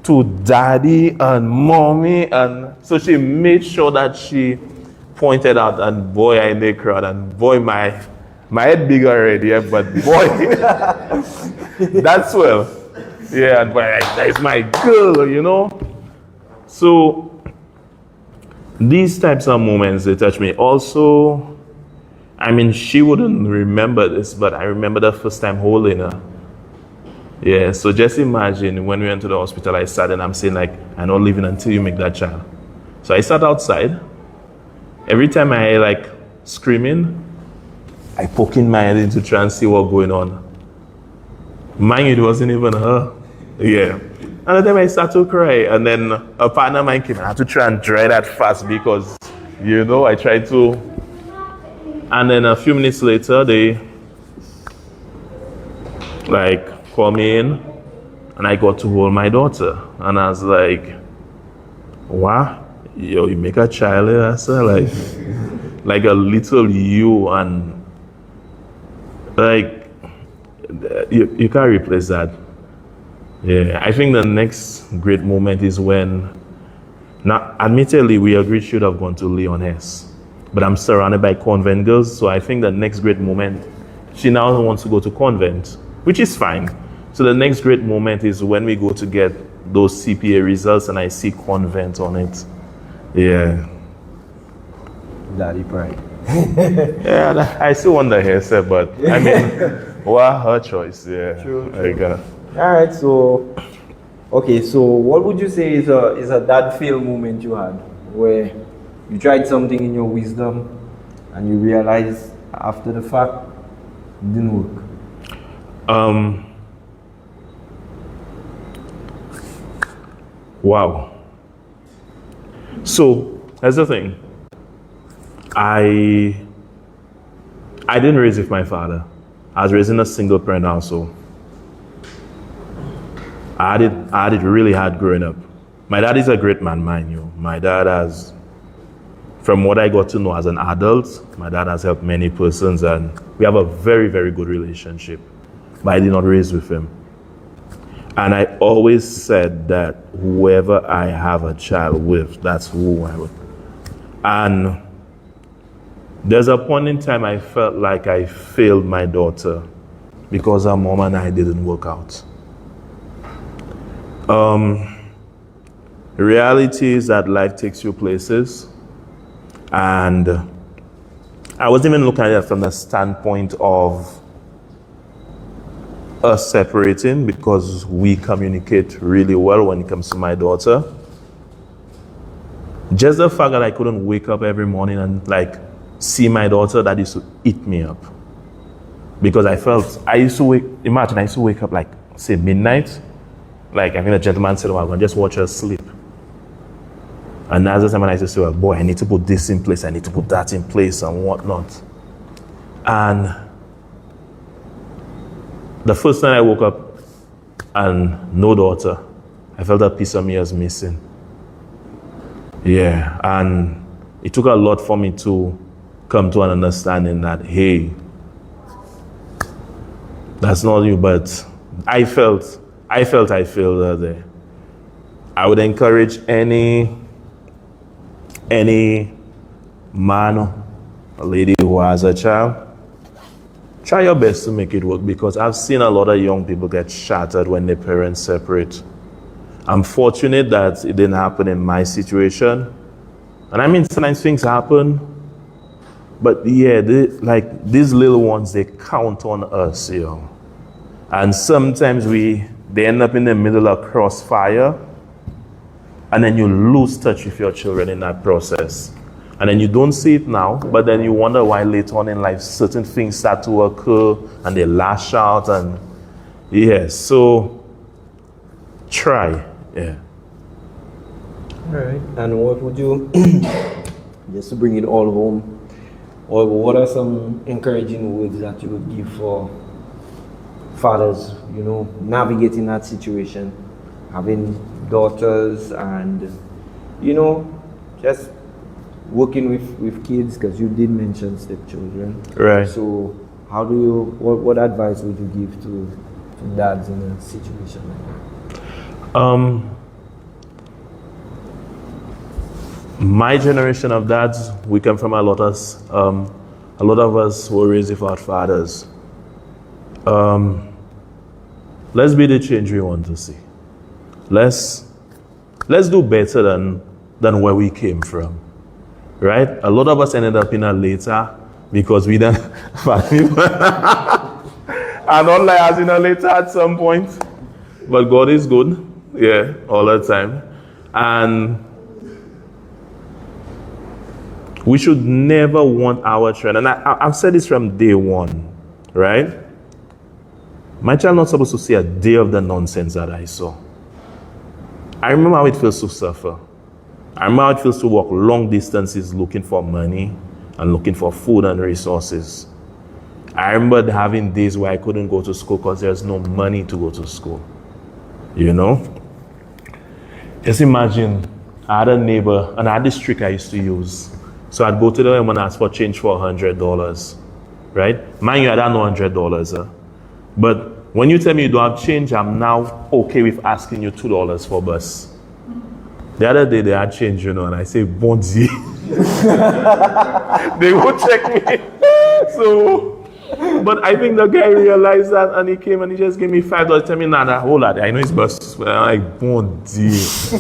to daddy and mommy, and so she made sure that she pointed out, and boy, I in the crowd, and boy, my head big already, yeah, but boy, that's well, yeah, and boy, that's my girl, you know. So these types of moments, they touch me. Also, I mean, she wouldn't remember this, but I remember the first time holding her. Yeah, so just imagine when we went to the hospital, I sat and I'm saying like, I'm not leaving until you make that child. So I sat outside. Every time I like screaming, I poke in my head in to try and see what's going on. Mind it wasn't even her. Yeah. And then I started to cry. And then a partner of mine came and I had to try and dry that fast because, you know, I tried to. And then a few minutes later, they like called me in and I got to hold my daughter. And I was like, wow, yo, you make a child here, sir? Like a little you, and like, you can't replace that. Yeah, I think the next great moment is when, now admittedly, we agreed should have gone to Leon S, but I'm surrounded by convent girls, so I think the next great moment, she now wants to go to convent, which is fine. So the next great moment is when we go to get those CPA results and I see convent on it. Yeah. Daddy pride. Yeah, I still wonder here, sir, but I mean, well, her choice, yeah. True. All right, so, okay, so what would you say is a dad fail moment you had where you tried something in your wisdom and you realized after the fact it didn't work? Wow. So that's the thing. I didn't raise with my father. I was raised in a single parent household. I had it really hard growing up. My dad is a great man, mind you. My dad has, from what I got to know as an adult, my dad has helped many persons and we have a very, very good relationship. But I did not raise with him. And I always said that whoever I have a child with, that's who I would. And there's a point in time I felt like I failed my daughter because her mom and I didn't work out. The reality is that life takes you places, and I wasn't even looking at it from the standpoint of us separating because we communicate really well when it comes to my daughter. Just the fact that I couldn't wake up every morning and like see my daughter, that used to eat me up. Because I used to wake up like, say, midnight. Like, I think a gentleman said, well, I'm going to just watch her sleep. And that's the time when I used to say, well, boy, I need to put this in place, I need to put that in place and whatnot. And the first time I woke up and no daughter, I felt that piece of me was missing. Yeah, and it took a lot for me to come to an understanding that, hey, that's not you, but I felt I failed her there. I would encourage any man or a lady who has a child, try your best to make it work, because I've seen a lot of young people get shattered when their parents separate. I'm fortunate that it didn't happen in my situation. And I mean, sometimes things happen, but yeah, these little ones, they count on us, you know. And sometimes they end up in the middle of crossfire, and then you lose touch with your children in that process. And then you don't see it now, but then you wonder why later on in life certain things start to occur and they lash out, and yeah, so try, yeah. All right, and what would you, just to bring it all home, or what are some encouraging words that you would give for fathers, you know, navigating that situation, having daughters and, you know, just working with kids, because you did mention stepchildren. Right. So how do you, what advice would you give to dads in a situation like that? My generation of dads, we come from a lot of us were raised without fathers. Let's be the change we want to see. Let's do better than where we came from, right? A lot of us ended up in a later because we done and not like as in a later at some point. But God is good, yeah, all the time. And we should never want our children, and I've said this from day one, right? My child not supposed to see a day of the nonsense that I saw. I remember how it feels to suffer. I remember how it feels to walk long distances looking for money and looking for food and resources. I remember having days where I couldn't go to school because there's no money to go to school. You know? Just imagine, I had a neighbor, and I had this trick I used to use. So I'd go to them and ask for change for $100, right? Mind you, I don't know $100. But when you tell me you don't have change, I'm now okay with asking you $2 for bus. The other day they had change, you know, and I say, bon Dieu. They would check me. So, but I think the guy realized that, and he came and he just gave me $5. Tell me, nah, hold on, I know his bus. But I'm like, bon Dieu.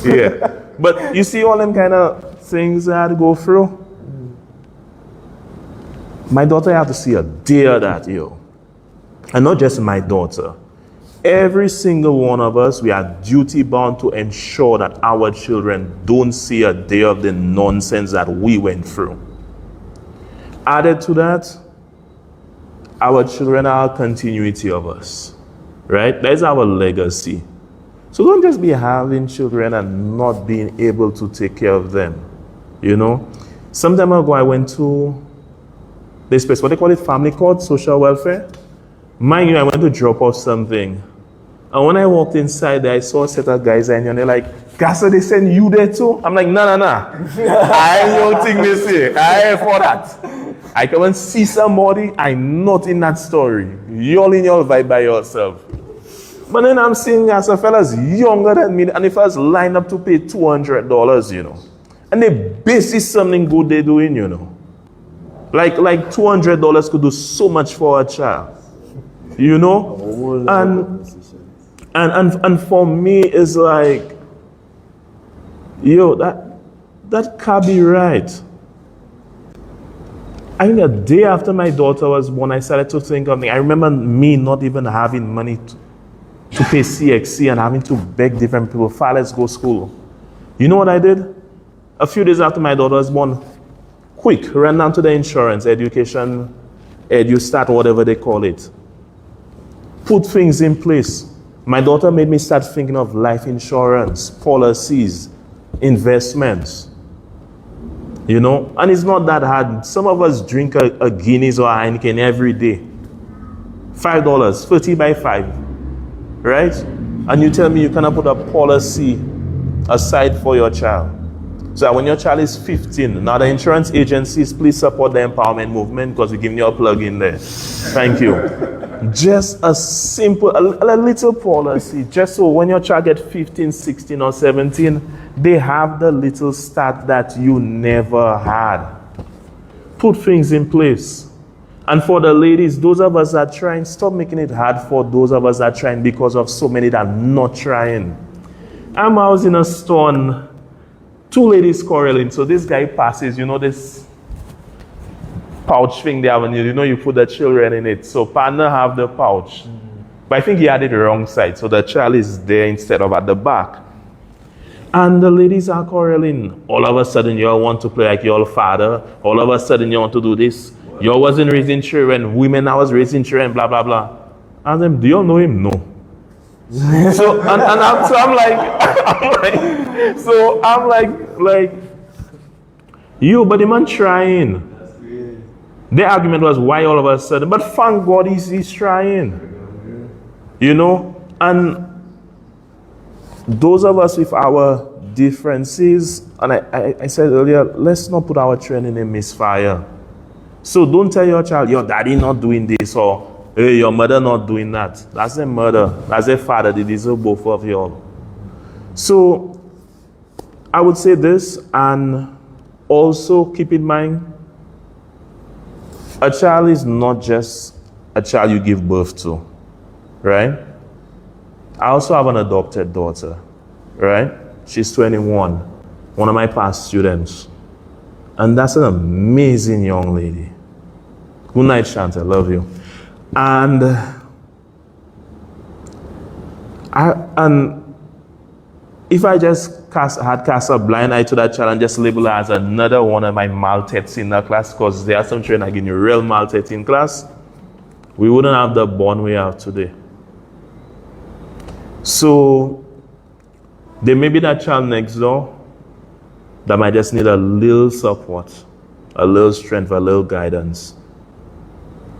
Yeah. But you see all them kind of things I had to go through? My daughter had to see a day of that, yo. And not just my daughter. Every single one of us, we are duty bound to ensure that our children don't see a day of the nonsense that we went through. Added to that, our children are a continuity of us, right? That's our legacy. So don't just be having children and not being able to take care of them, you know? Some time ago, I went to this place, what they call it, family court, social welfare. Mind you, I went to drop off something. And when I walked inside there, I saw a set of guys and they're like, Gasser, they send you there too? I'm like, nah. I don't think they say. I ain't for that. I come and see somebody, I'm not in that story. You're in your vibe by yourself. But then I'm seeing as a fellas younger than me, and the fellas line up to pay $200, you know. And they basically something good they're doing, you know. Like $200 could do so much for a child, you know. And for me, it's like, yo, that can't be right. I think a day after my daughter was born, I started to think of me. I remember me not even having money to pay CXC and having to beg different people, let's go to school. You know what I did? A few days after my daughter was born, quick, ran down to the insurance, education, start, whatever they call it. Put things in place. My daughter made me start thinking of life insurance, policies, investments. You know, and it's not that hard. Some of us drink a Guinness or a Heineken every day. $5, 30 by 5, right? And you tell me you cannot put a policy aside for your child. So that when your child is 15, now the insurance agencies, please support the empowerment movement because we're giving you a plug in there. Thank you. Just a simple, a little policy, just so when your child gets 15, 16, or 17, they have the little start that you never had. Put things in place. And for the ladies, those of us that are trying, stop making it hard for those of us that are trying because of so many that are not trying. I was in a store and two ladies quarreling. So this guy passes, you know, this pouch thing they have, and you know you put the children in it. So partner have the pouch. But I think he had it the wrong side. So the child is there instead of at the back. And the ladies are quarreling. All of a sudden you all want to play like your father. All of a sudden you want to do this. You wasn't raising children. Women I was raising children, blah, blah, blah. And them, do you all know him? No. So I'm like, you, but the man trying. The argument was why all of a sudden, but thank God he's trying. You know, and those of us with our differences, and I said earlier, let's not put our children in a misfire. So don't tell your child, your daddy not doing this, or hey, your mother not doing that. That's a mother. That's a father. They deserve both of you all. So I would say this, and also keep in mind, a child is not just a child you give birth to, right? I also have an adopted daughter, right? She's 21, one of my past students. And that's an amazing young lady. Good night, Shanta, love you. And if I just had cast a blind eye to that child and just label her as another one of my maltets in the class, because there are some children that give you real maltet in class, we wouldn't have the bond we have today. So there may be that child next door that might just need a little support, a little strength, a little guidance.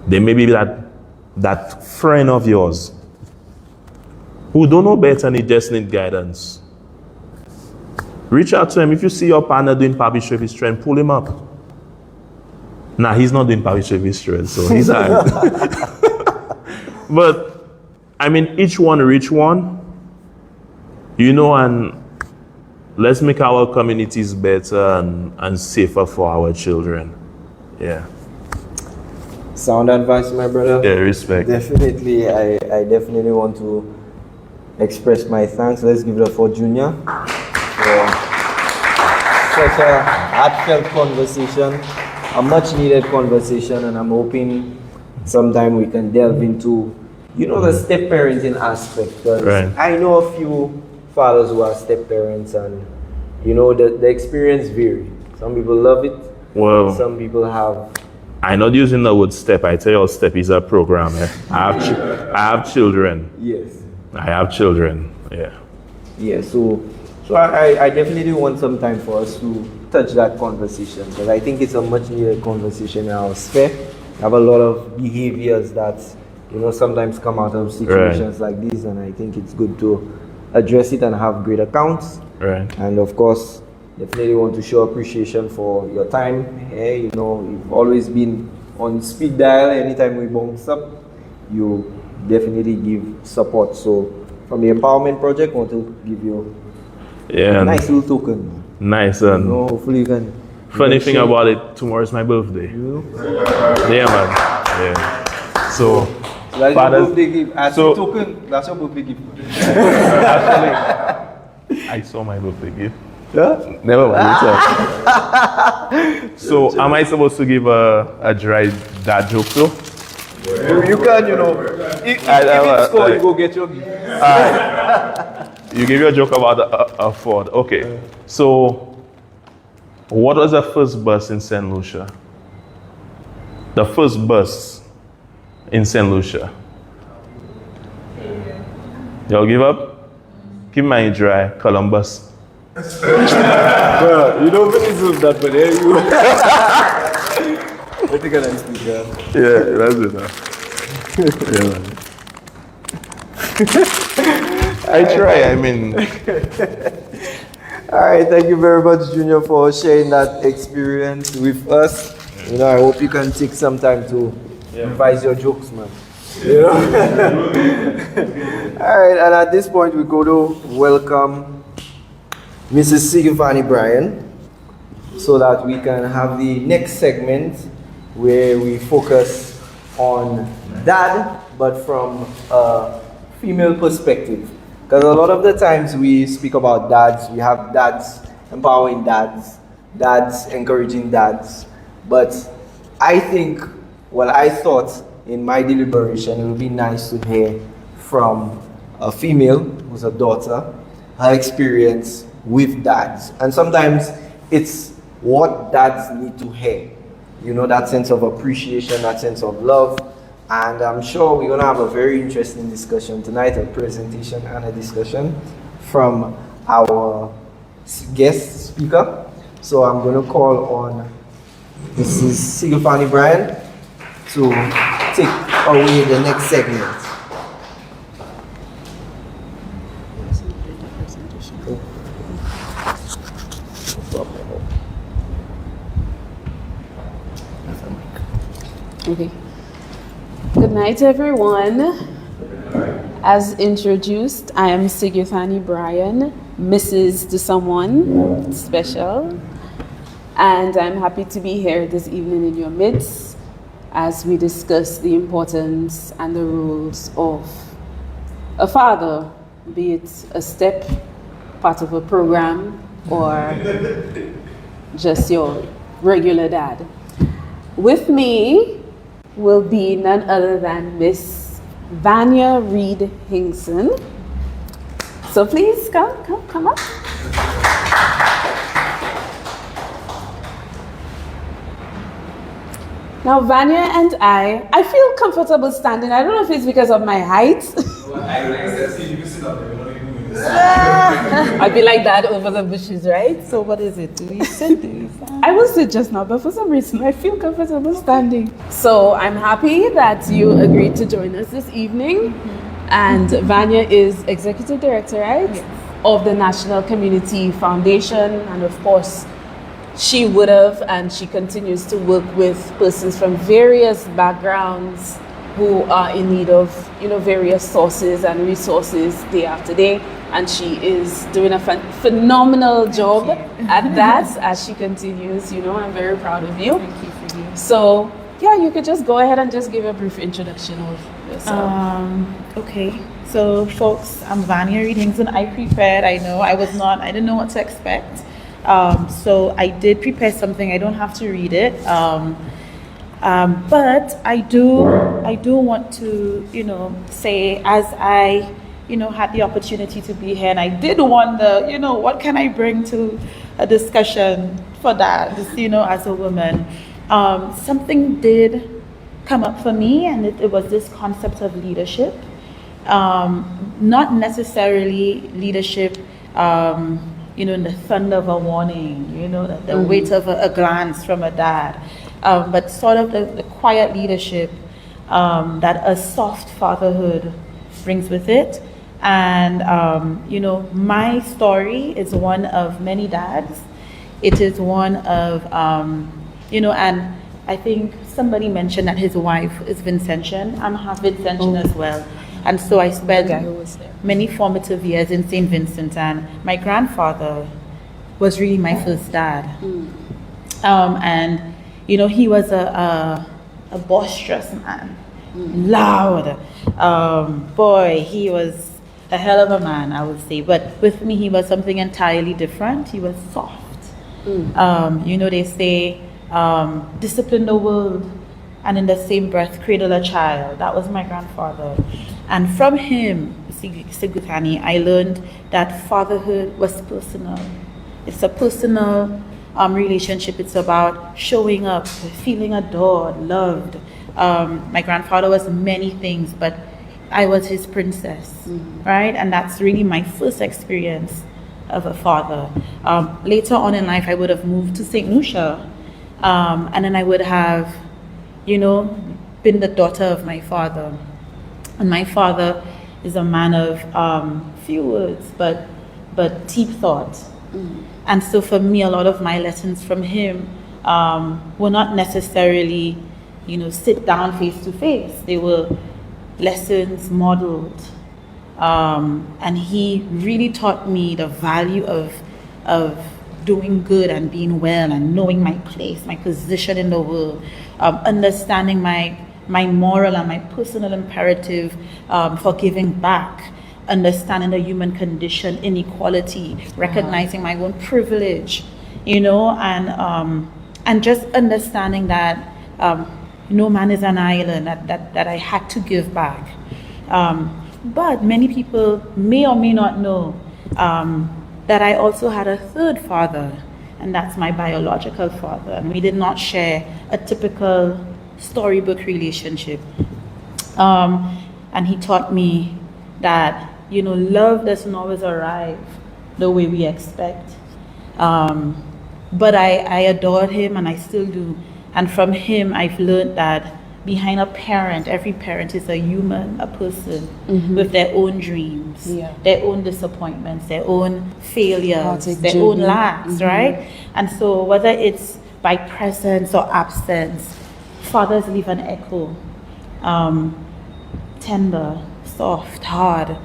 There may be that friend of yours who don't know better and he just need guidance. Reach out to him. If you see your partner doing public service trend, pull him up. Nah, he's not doing public service trend, so he's all right. But I mean, each one reach one, you know, and let's make our communities better and safer for our children. Yeah. Sound advice, my brother. Yeah, respect. Definitely, I definitely want to express my thanks. Let's give it up for Junior for such a heartfelt conversation, a much needed conversation, and I'm hoping sometime we can delve into, the step parenting aspect. Because right. I know a few fathers who are step parents, and the experience varies. Some people love it. Well, some people have. I'm not using the word step. I tell you, step is a program. I have children. Yes. I have children. Yeah. Yeah. So I definitely want some time for us to touch that conversation, because I think it's a much needed conversation in our sphere. I have a lot of behaviors that sometimes come out of situations like this, and I think it's good to address it and have great accounts. Right. And of course, definitely want to show appreciation for your time. Hey, you've always been on speed dial. Anytime we bounce up, you definitely give support. So from the Empowerment Project, I want to give you a nice little token. Nice. And hopefully you can. Funny thing about it, tomorrow is my birthday. Yeah, man. Yeah. So that's your birthday gift. As a token, that's your birthday gift. Actually, I saw my birthday gift. Yeah? Never mind. So am I supposed to give a dry dad joke too? You can, if it's score, you go get your gift. You give your joke about a Ford. Okay. So what was the first bus in St. Lucia? The first bus in St. Lucia. Y'all give up? Keep mine dry. Columbus. Bro, you don't deserve that, but there you I think I like speak that. Yeah, that's it now. Yeah, man. I try, I mean. Alright, thank you very much, Junior, for sharing that experience with us. I hope you can take some time to revise your jokes, man. Alright, and at this point we go to welcome Mrs. Sigifani Bryan, so that we can have the next segment where we focus on dad, but from a female perspective. Because a lot of the times we speak about dads, we have dads empowering dads, dads encouraging dads. But I thought in my deliberation, it would be nice to hear from a female who's a daughter, her experience with dads. And sometimes it's what dads need to hear. That sense of appreciation, that sense of love. And I'm sure we're going to have a very interesting discussion tonight, a presentation and a discussion from our guest speaker. So I'm going to call on Mrs. Sigifani Bryan to take away the next segment. Okay. Good night, everyone. As introduced, I am Sigifani Bryan, Mrs. to someone special. and I'm happy to be here this evening in your midst as we discuss the importance and the roles of a father, be it a step, part of a program, or just your regular dad. With me will be none other than Miss Vanya Reed Hingson. So please come up. Now Vanya and I feel comfortable standing. I don't know if it's because of my height. I'd be like that over the bushes, right? So what is it? Do we sit? Do we stand? I will sit just now, but for some reason I feel comfortable standing. So I'm happy that you agreed to join us this evening. And Vanya is Executive Director, right? Yes. Of the National Community Foundation. And of course, she would have and she continues to work with persons from various backgrounds who are in need of, various sources and resources day after day. And she is doing a phenomenal job at that as she continues. I'm very proud of you. Thank you for you. So, yeah, you could just go ahead and just give a brief introduction of yourself. Okay. So, folks, I'm Vanya Reed Hingson. I prepared. I didn't know what to expect. So I did prepare something. I don't have to read it. But I do want to, say as I, had the opportunity to be here, and I did wonder, what can I bring to a discussion for that, as a woman. Something did come up for me, and it was this concept of leadership. Not necessarily leadership, in the thunder of a warning, the weight of a glance from a dad, but sort of the quiet leadership that a soft fatherhood brings with it. And, my story is one of many dads. It is one of, and I think somebody mentioned that his wife is Vincentian. I'm half Vincentian as well. And so I spent many formative years in St. Vincent, and my grandfather was really my first dad. And, he was a boisterous man, loud. Boy, he was a hell of a man, I would say. But with me, he was something entirely different. He was soft. They say, discipline the world, and in the same breath, cradle a child. That was my grandfather. And from him, Sigutani, I learned that fatherhood was personal. It's a personal relationship. It's about showing up, feeling adored, loved. My grandfather was many things, but I was his princess, right? And that's really my first experience of a father. Later on in life, I would have moved to St. Lucia, and then I would have, been the daughter of my father. And my father is a man of few words, but deep thought. And so for me, a lot of my lessons from him were not necessarily, sit down face to face. They were lessons modeled. And he really taught me the value of doing good and being well and knowing my place, my position in the world, understanding my moral and my personal imperative for giving back, understanding the human condition, inequality, recognizing my own privilege, and just understanding that no man is an island, that I had to give back. But many people may or may not know that I also had a third father, and that's my biological father. And we did not share a typical storybook relationship. And he taught me that, love doesn't always arrive the way we expect. But I adored him, and I still do. And from him, I've learned that behind a parent, every parent is a human, a person with their own dreams, their own disappointments, their own failures, their own lacks, right? And so whether it's by presence or absence, fathers leave an echo, tender, soft, hard.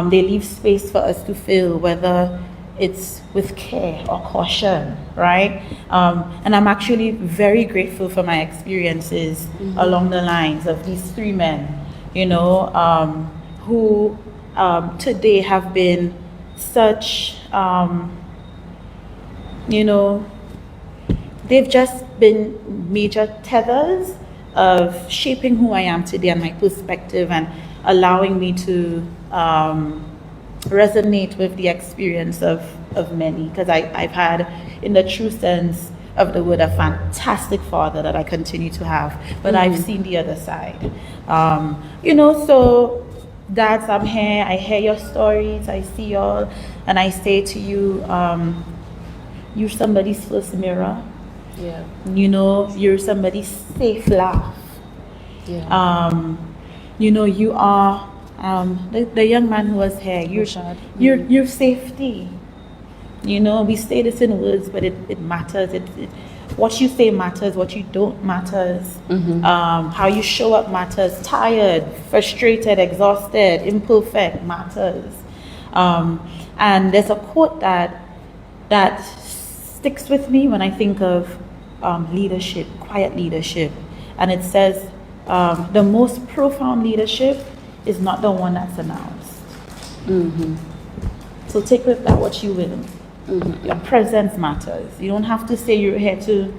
They leave space for us to fill, whether it's with care or caution, right? And I'm actually very grateful for my experiences along the lines of these three men, you know, who today have been such, you know, they've just been major tethers of shaping who I am today and my perspective, and allowing me to resonate with the experience of many, because I've had, in the true sense of the word, a fantastic father that I continue to have, but I've seen the other side. You know, so dads, I'm here, I hear your stories, I see y'all, and I say to you, you're somebody's first mirror. Yeah. You know, you're somebody's safe laugh. Yeah. You know, you are the young man who was here. You're safety. You know, we say this in words, but it matters. What you say matters. What you don't matters. How you show up matters. Tired, frustrated, exhausted, imperfect matters. And there's a quote that sticks with me when I think of leadership, quiet leadership, and it says, the most profound leadership is not the one that's announced. So take with that what you will. Your presence matters. You don't have to say you're here to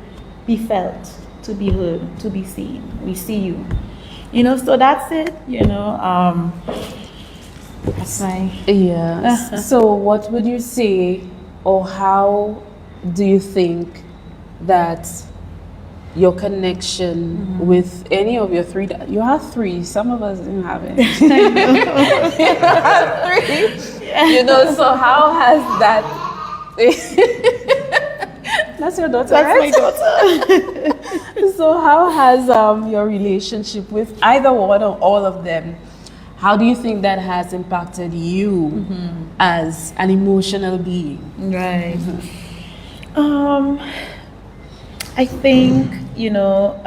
be felt, to be heard, to be seen. We see you. You know, so that's it, you know. That's my... Yeah. So what would you say, or how do you think that your connection with any of your three, you have three, some of us didn't have it. You have three. You know, so how has that, that's your daughter, That's right? my daughter. So how has your relationship with either one or all of them, how do you think that has impacted you as an emotional being? Right. I think, you know,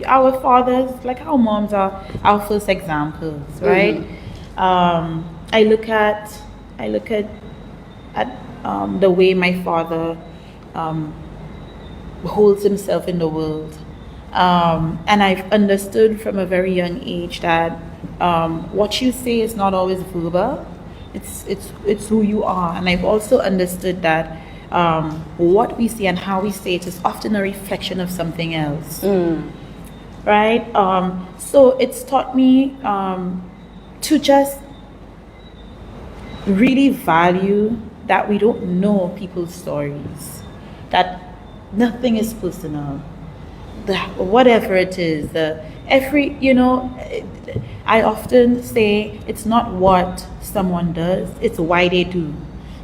our fathers, like our moms, are our first examples, right? I look at the way my father holds himself in the world, and I've understood from a very young age that what you say is not always verbal. It's who you are, and I've also understood that what we say and how we say it is often a reflection of something else, right? So it's taught me to just really value that we don't know people's stories, that nothing is personal, whatever it is, you know, I often say it's not what someone does, it's why they do.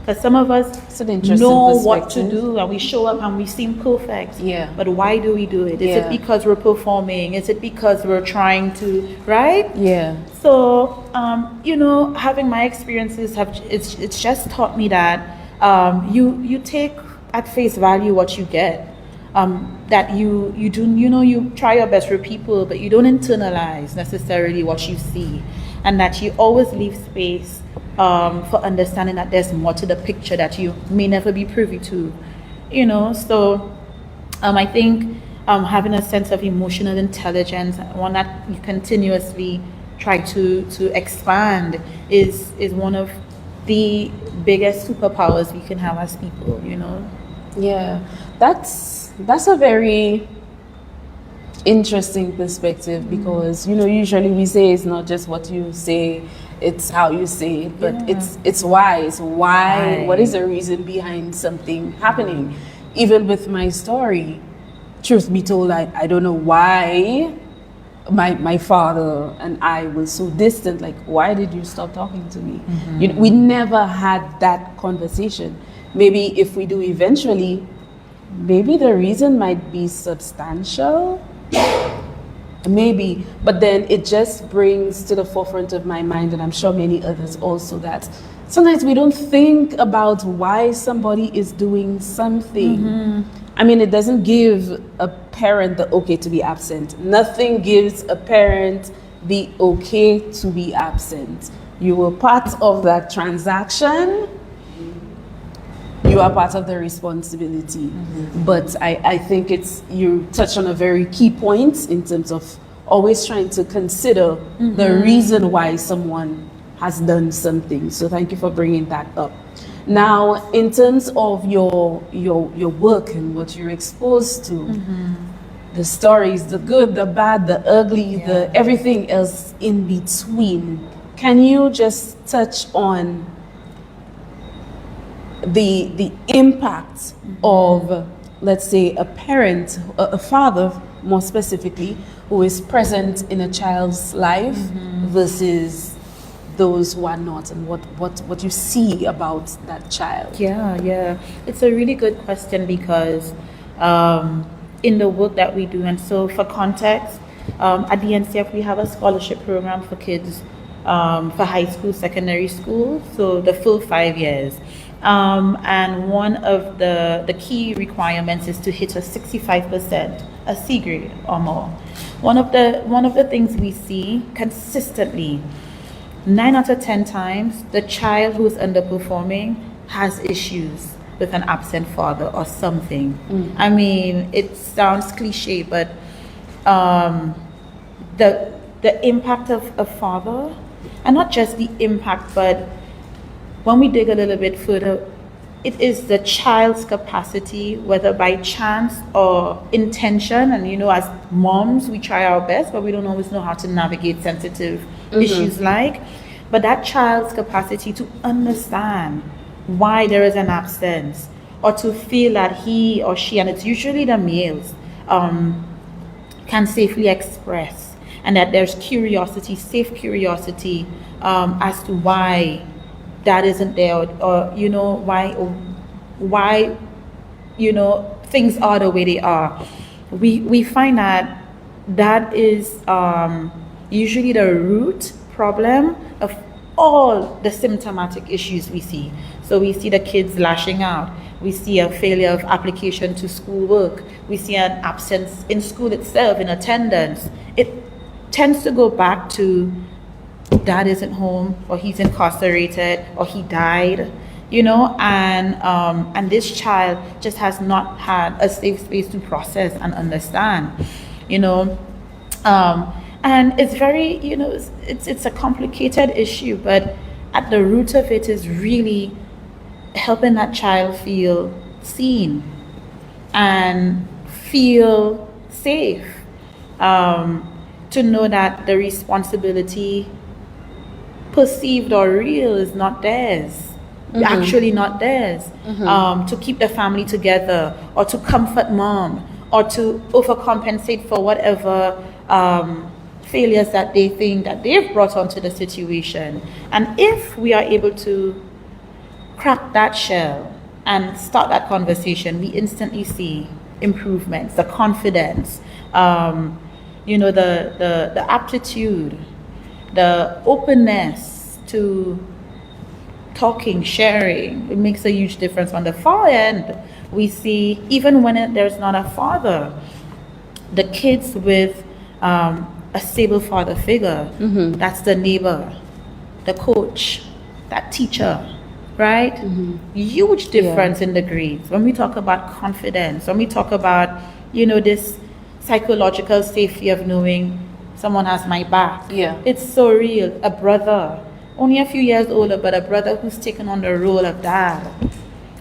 Because some of us know what to do and we show up and we seem perfect. Yeah. But why do we do it? Is it because we're performing? Is it because we're trying to, right? Yeah. So, you know, having my experiences it's just taught me that you take at face value what you get. That you do, you know, you try your best for people, but you don't internalize necessarily what you see, and that you always leave space for understanding that there's more to the picture that you may never be privy to, you know. So I think having a sense of emotional intelligence, one that you continuously try to expand, is one of the biggest superpowers we can have as people, you know. Yeah, that's a very interesting perspective, because you know, usually we say it's not just what you say, it's how you say it, but it's why. What is the reason behind something happening? Even with my story, truth be told, I don't know why my father and I were so distant. Like, why did you stop talking to me? You know, we never had that conversation. Maybe if we do eventually, maybe the reason might be substantial, maybe, but then it just brings to the forefront of my mind, and I'm sure many others also, that sometimes we don't think about why somebody is doing something. I mean, it doesn't give a parent the okay to be absent. Nothing gives a parent the okay to be absent. You were part of that transaction. you are part of the responsibility. But I think you touch on a very key point in terms of always trying to consider the reason why someone has done something. So thank you for bringing that up. Now, in terms of your work and what you're exposed to, the stories, the good, the bad, the ugly, the everything else in between, can you just touch on the impact of, let's say, a parent, a father more specifically, who is present in a child's life versus those who are not, and what you see about that child? Yeah. It's a really good question because in the work that we do, and so for context, at the NCF we have a scholarship program for kids for high school, secondary school, so the full 5 years. And one of the key requirements is to hit a 65%, a C grade or more. One of the things we see consistently, 9 out of 10 times, the child who's underperforming has issues with an absent father or something. I mean, it sounds cliche, but the impact of a father, and not just the impact, but when we dig a little bit further, it is the child's capacity, whether by chance or intention. And as moms, we try our best, but we don't always know how to navigate sensitive issues but that child's capacity to understand why there is an absence, or to feel that he or she, and it's usually the males, can safely express, and that there's curiosity, safe curiosity, as to why that isn't there, or why things are the way they are. We find that is usually the root problem of all the symptomatic issues we see. So we see the kids lashing out, we see a failure of application to schoolwork, we see an absence in school itself, in attendance. It tends to go back to dad isn't home, or he's incarcerated, or he died, and this child just has not had a safe space to process and understand, and it's very, it's a complicated issue, but at the root of it is really helping that child feel seen and feel safe, to know that the responsibility, perceived or real, is not theirs, actually not theirs, to keep the family together, or to comfort mom, or to overcompensate for whatever failures that they think that they've brought onto the situation. And if we are able to crack that shell and start that conversation, we instantly see improvements, the confidence, the aptitude, the openness to talking, sharing. It makes a huge difference. On the far end, we see, even when there's not a father, the kids with a stable father figure, that's the neighbor, the coach, that teacher, right? Huge difference in the grades. When we talk about confidence, when we talk about, this psychological safety of knowing someone has my back. It's so real. A brother, only a few years older, but a brother who's taken on the role of dad.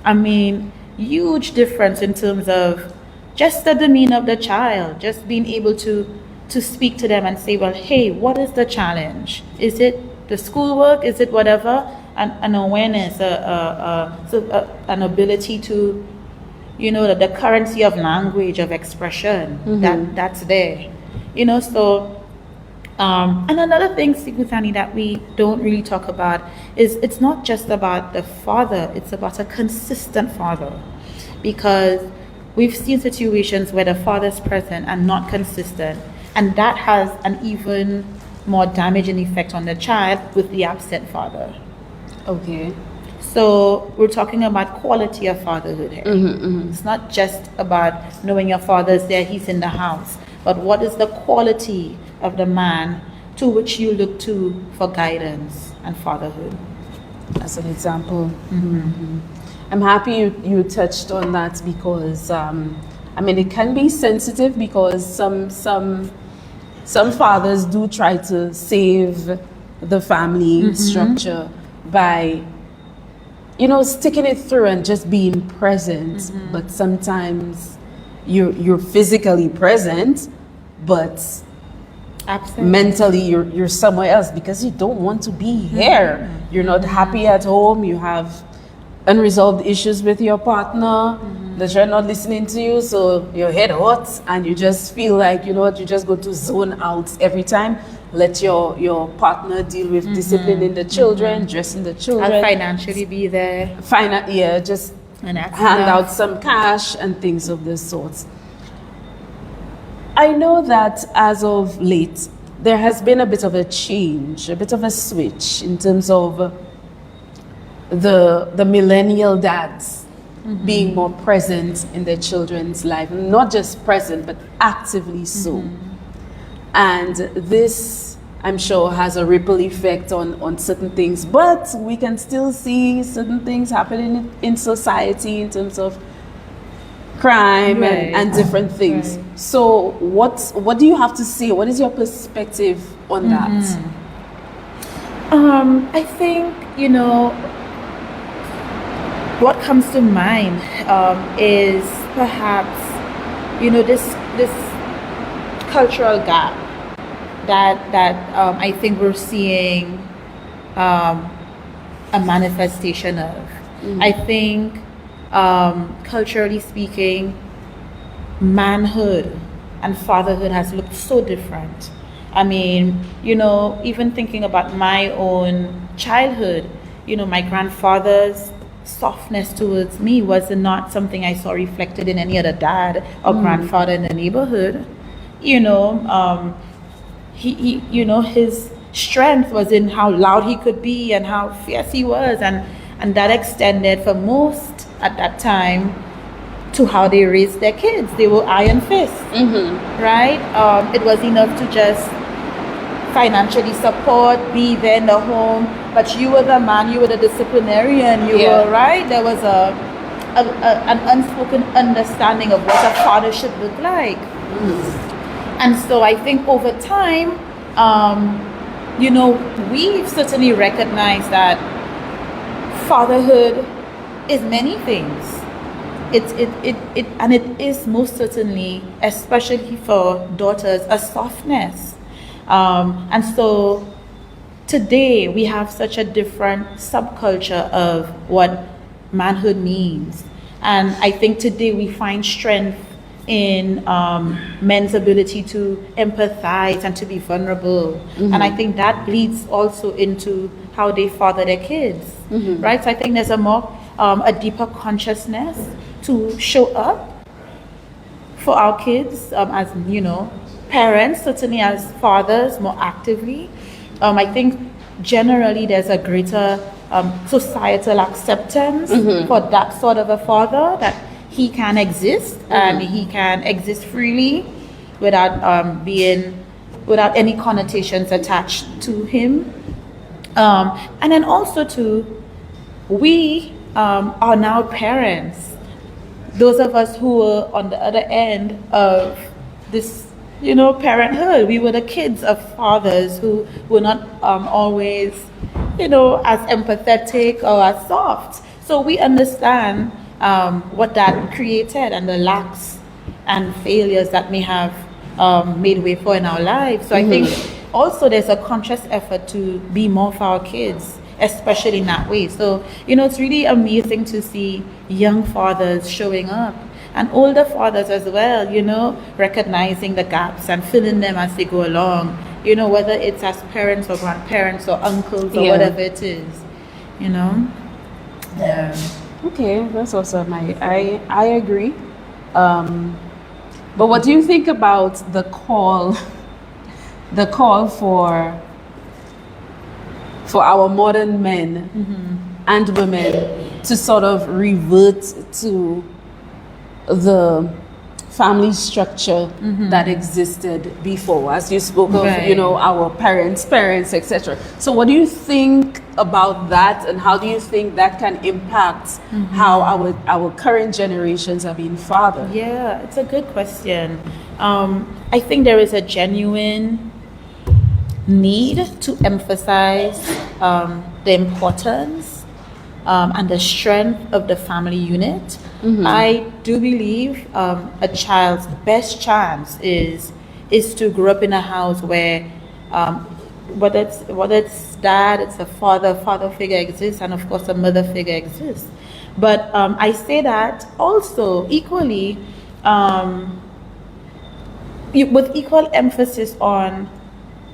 I mean, huge difference in terms of just the demeanor of the child, just being able to speak to them and say, well, hey, what is the challenge? Is it the schoolwork? Is it whatever? An awareness, an ability to, the currency of language, of expression, that's there. So, and another thing, Sigutani, that we don't really talk about is it's not just about the father, it's about a consistent father. Because we've seen situations where the father's present and not consistent, and that has an even more damaging effect on the child with the absent father. Okay. So we're talking about quality of fatherhood here. It's not just about knowing your father's there, he's in the house, but what is the quality of the man to which you look to for guidance and fatherhood? As an example. I'm happy you touched on that because I mean it can be sensitive because some fathers do try to save the family structure by sticking it through and just being present. But sometimes you're physically present, but Absolutely. mentally you're somewhere else because you don't want to be here. You're not happy at home. You have unresolved issues with your partner that you're not listening to you, so your head hurts and you just feel like you just go to zone out every time. Let your partner deal with disciplining the children, dressing the children, I'll financially be there. Just And that's hand enough. out some cash and things of this sort. I know that as of late, there has been a bit of a change, a bit of a switch in terms of the millennial dads being more present in their children's life. Not just present, but actively so. And this, I'm sure, has a ripple effect on certain things, but we can still see certain things happening in society in terms of crime Right. and different things. Right. So what do you have to say? What is your perspective on that? I think, what comes to mind is perhaps, this cultural gap that I think we're seeing a manifestation of. I think culturally speaking, manhood and fatherhood has looked so different. I mean, even thinking about my own childhood, my grandfather's softness towards me was not something I saw reflected in any other dad or grandfather in the neighborhood. He his strength was in how loud he could be and how fierce he was, and that extended for most at that time to how they raised their kids. They were iron fists, right? It was enough to just financially support, be there in the home, but you were the man, you were the disciplinarian, you were, right? There was an unspoken understanding of what a father should look like. And so I think over time, we've certainly recognized that fatherhood is many things. It is most certainly, especially for daughters, a softness. And so today we have such a different subculture of what manhood means. And I think today we find strength in men's ability to empathize and to be vulnerable. And I think that bleeds also into how they father their kids, right? So I think there's a deeper consciousness to show up for our kids as, parents, certainly as fathers more actively. I think generally there's a greater societal acceptance for that sort of a father, that he can exist and he can exist freely without without any connotations attached to him. And then also we are now parents. Those of us who were on the other end of this, parenthood, we were the kids of fathers who were not always, as empathetic or as soft. So we understand what that created and the lacks and failures that may have made way for in our lives. So I think also there's a conscious effort to be more for our kids, especially in that way. So, it's really amazing to see young fathers showing up and older fathers as well, recognizing the gaps and filling them as they go along, whether it's as parents or grandparents or uncles or whatever it is, Yeah. Okay, that's awesome. I agree. But what do you think about the call for our modern men and women to sort of revert to the family structure that existed before, as you spoke of, Right. you know, our parents, etc. So what do you think about that, and how do you think that can impact how our current generations are being fathered? Yeah, it's a good question. I think there is a genuine need to emphasize the importance and the strength of the family unit. I do believe a child's best chance is to grow up in a house where whether it's dad, it's a father figure exists, and of course a mother figure exists. But I say that also equally with equal emphasis on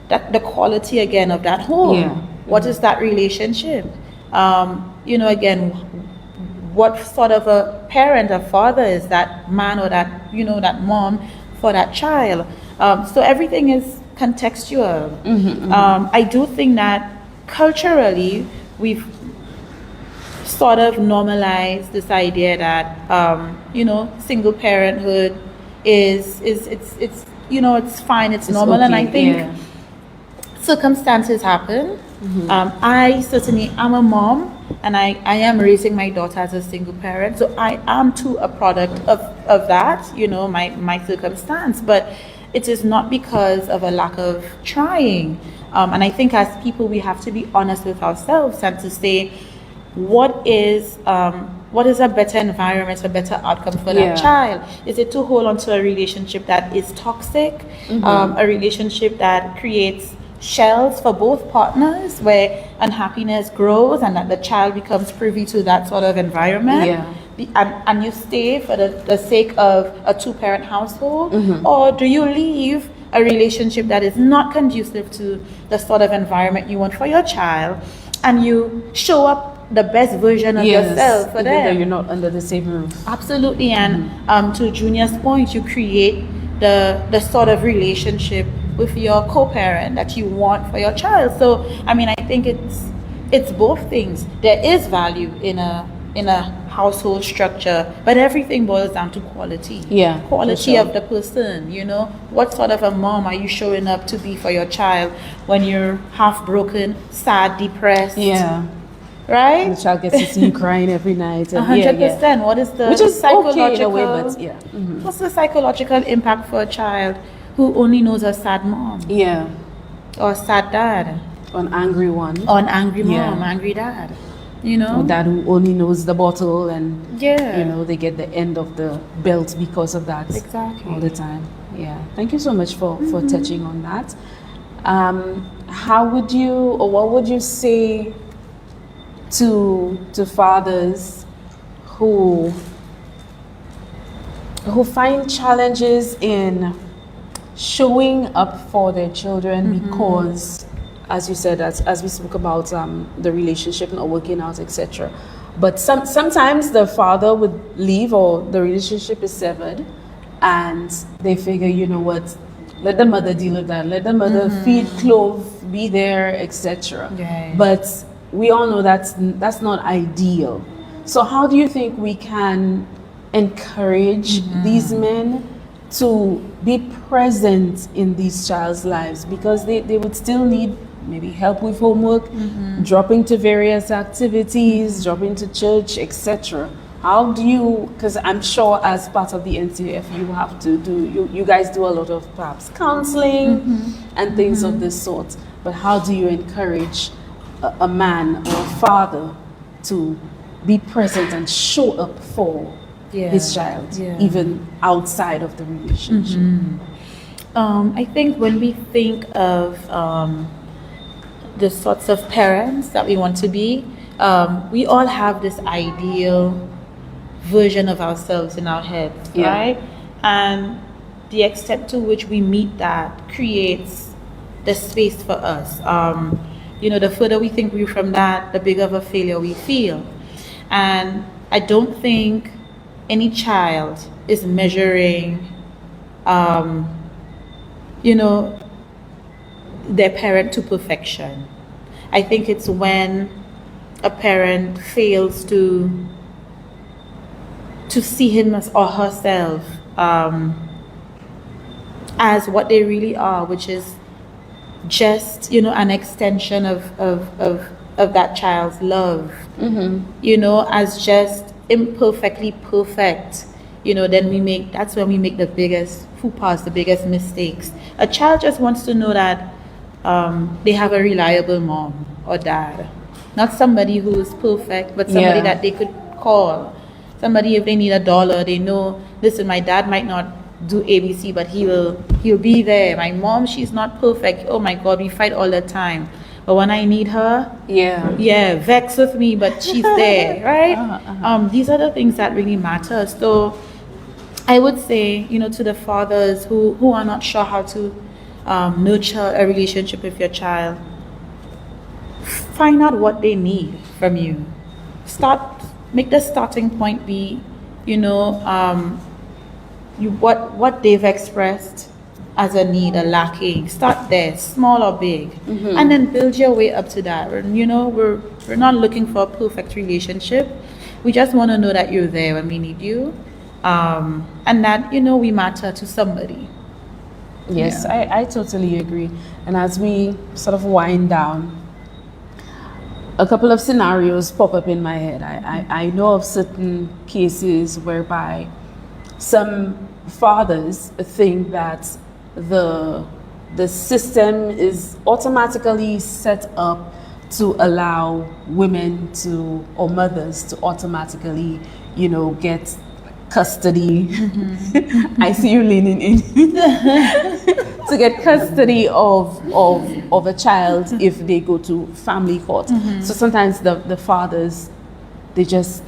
that the quality again of that home. Yeah. What is that relationship? You know, again, what sort of a parent or father is that man or that, you know, that mom for that child? So everything is contextual. I do think that culturally we've sort of normalized this idea that you know, single parenthood is it's you know, it's fine, it's normal, and I think circumstances happen. I certainly am a mom, and I am raising my daughter as a single parent, so I am too a product of that, you know, my circumstance, but it is not because of a lack of trying. And I think as people we have to be honest with ourselves and to say what is a better environment, a better outcome for that child? Is it to hold on to a relationship that is toxic, a relationship that creates shells for both partners where unhappiness grows and that the child becomes privy to that sort of environment, and you stay for the sake of a two-parent household, or do you leave a relationship that is not conducive to the sort of environment you want for your child, and you show up the best version of yourself for even them? though you're not under the same roof. Absolutely. And to Junior's point, you create the sort of relationship with your co-parent that you want for your child. So I mean, I think it's both things. There is value in a household structure, but everything boils down to quality. Quality of the person, you know. What sort of a mom are you showing up to be for your child when you're half broken, sad, depressed? Right? And the child gets to see you crying every night. 100%. What is the which is psychological, okay in a way, but what's the psychological impact for a child who only knows a sad mom? Or a sad dad? An angry one. Or an angry mom, angry dad. You know? Or dad who only knows the bottle, and you Yeah. know, they get the end of the belt because of that. Exactly. All the time. Thank you so much for touching on that. How would you, or what would you say to fathers who find challenges in showing up for their children because, as you said, as we spoke about the relationship not working out, etc. But sometimes the father would leave, or the relationship is severed, and they figure, you know what, let the mother deal with that. Let the mother feed, clothe, be there, etc. But we all know that's not ideal. So how do you think we can encourage these men to be present in these child's lives? Because they would still need maybe help with homework, dropping to various activities, dropping to church, etc. How do you, because I'm sure as part of the NCF you have to do, you guys do a lot of perhaps counseling and things of this sort, but how do you encourage a man or a father to be present and show up for his child, even outside of the relationship? I think when we think of the sorts of parents that we want to be, we all have this ideal version of ourselves in our heads, right? And the extent to which we meet that creates the space for us. You know, the further we think we're from that, the bigger of a failure we feel. And I don't think any child is measuring, you know, their parent to perfection. I think it's when a parent fails to see him or herself as what they really are, which is just, you know, an extension of that child's love, you know, as just imperfectly perfect, you know, then that's when we make the biggest faux pas, the biggest mistakes. A child just wants to know that they have a reliable mom or dad, not somebody who is perfect, but somebody that they could call. Somebody, if they need $1, they know, listen, my dad might not do ABC, but he'll be there. My mom, she's not perfect. Oh my God, we fight all the time. But when I need her, vex with me, but she's there, right? These are the things that really matter. So I would say, you know, to the fathers who are not sure how to nurture a relationship with your child, find out what they need from you. Make the starting point be, you know, what they've expressed as a need, a lacking. Start there, small or big, and then build your way up to that. You know, we're not looking for a perfect relationship. We just want to know that you're there when we need you, and that, you know, we matter to somebody. Yes, I totally agree. And as we sort of wind down, a couple of scenarios pop up in my head. I know of certain cases whereby some fathers think that the system is automatically set up to allow women to, or mothers to automatically, you know, get custody. I see you leaning in. To get custody of a child if they go to family court. So sometimes the fathers, they just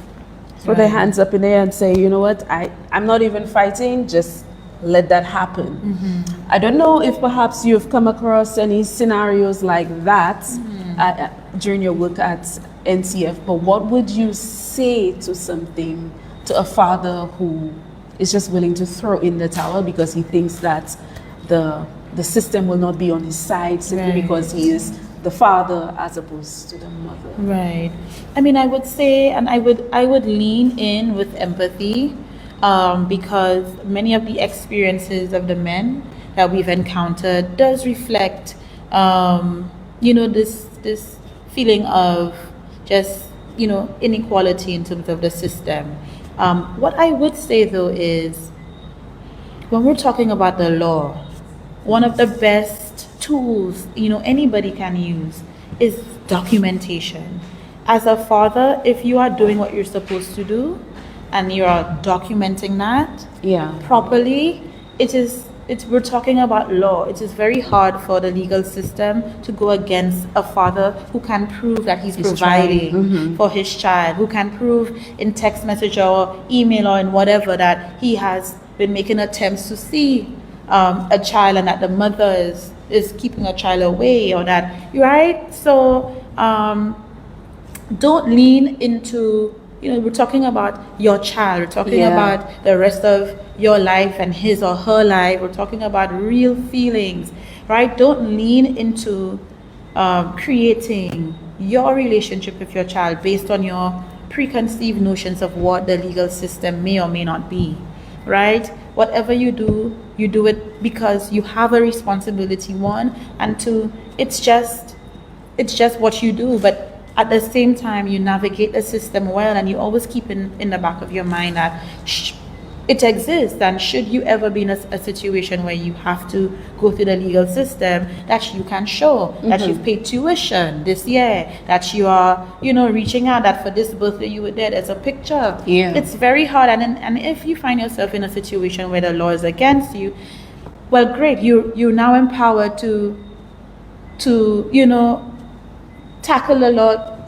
throw their hands up in the air and say, you know what, I'm not even fighting, just let that happen. I don't know if perhaps you've come across any scenarios like that during your work at NCF, but what would you say to a father who is just willing to throw in the towel because he thinks that the system will not be on his side simply because he is the father as opposed to the mother? Right. I mean, I would say, and I would lean in with empathy, because many of the experiences of the men that we've encountered does reflect, you know, this feeling of just, you know, inequality in terms of the system. What I would say though is, when we're talking about the law, one of the best tools, you know, anybody can use is documentation. As a father, if you are doing what you're supposed to do and you are documenting that properly, we're talking about law. It is very hard for the legal system to go against a father who can prove that he's providing for his child, who can prove in text message or email or in whatever that he has been making attempts to see a child and that the mother is keeping a child away, or that, right? So don't lean into, you know, we're talking about your child, we're talking about the rest of your life and his or her life, we're talking about real feelings, right? Don't lean into creating your relationship with your child based on your preconceived notions of what the legal system may or may not be, right? Whatever you do it because you have a responsibility, one, and two, it's just what you do. But at the same time, you navigate the system well, and you always keep in the back of your mind that it exists, and should you ever be in a situation where you have to go through the legal system, that you can show that you've paid tuition this year, that you are, you know, reaching out, that for this birthday you were there, there's a picture. It's very hard, and if you find yourself in a situation where the law is against you, well, great, you're now empowered to you know, tackle the law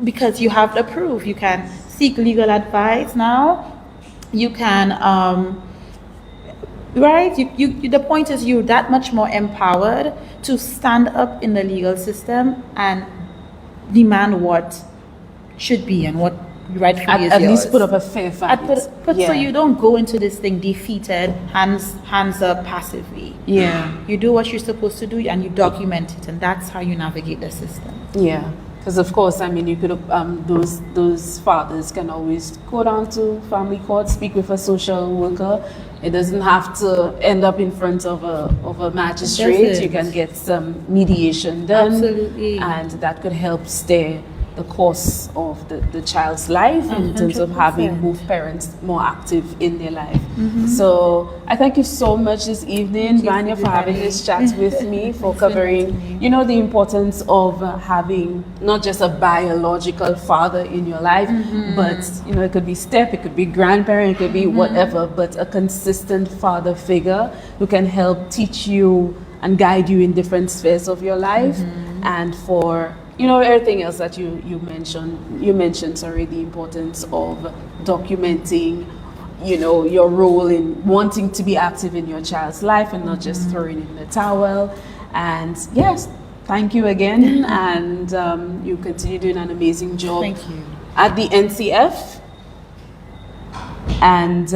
because you have the proof. You can seek legal advice now. You can, right? You, the point is, you're that much more empowered to stand up in the legal system and demand what should be and what rightfully is at yours. least put up a fair fight. So you don't go into this thing defeated, hands up, passively. You do what you're supposed to do and you document it, and that's how you navigate the system. Because of course, I mean, you could those fathers can always go down to family court, speak with a social worker. It doesn't have to end up in front of a magistrate. You can get some mediation done, Absolutely. and that could help steer the course of the child's life in terms of having 100%. both parents more active in their life. So I thank you so much this evening, Vanya, for having this chat with me, for covering, you know, the importance of having not just a biological father in your life, but, you know, it could be step, it could be grandparent, it could be whatever, but a consistent father figure who can help teach you and guide you in different spheres of your life. And for, you know, everything else that you mentioned, sorry, the importance of documenting, you know, your role in wanting to be active in your child's life and not just throwing in the towel. And yes, thank you again, and you continue doing an amazing job. Thank you. At the NCF. And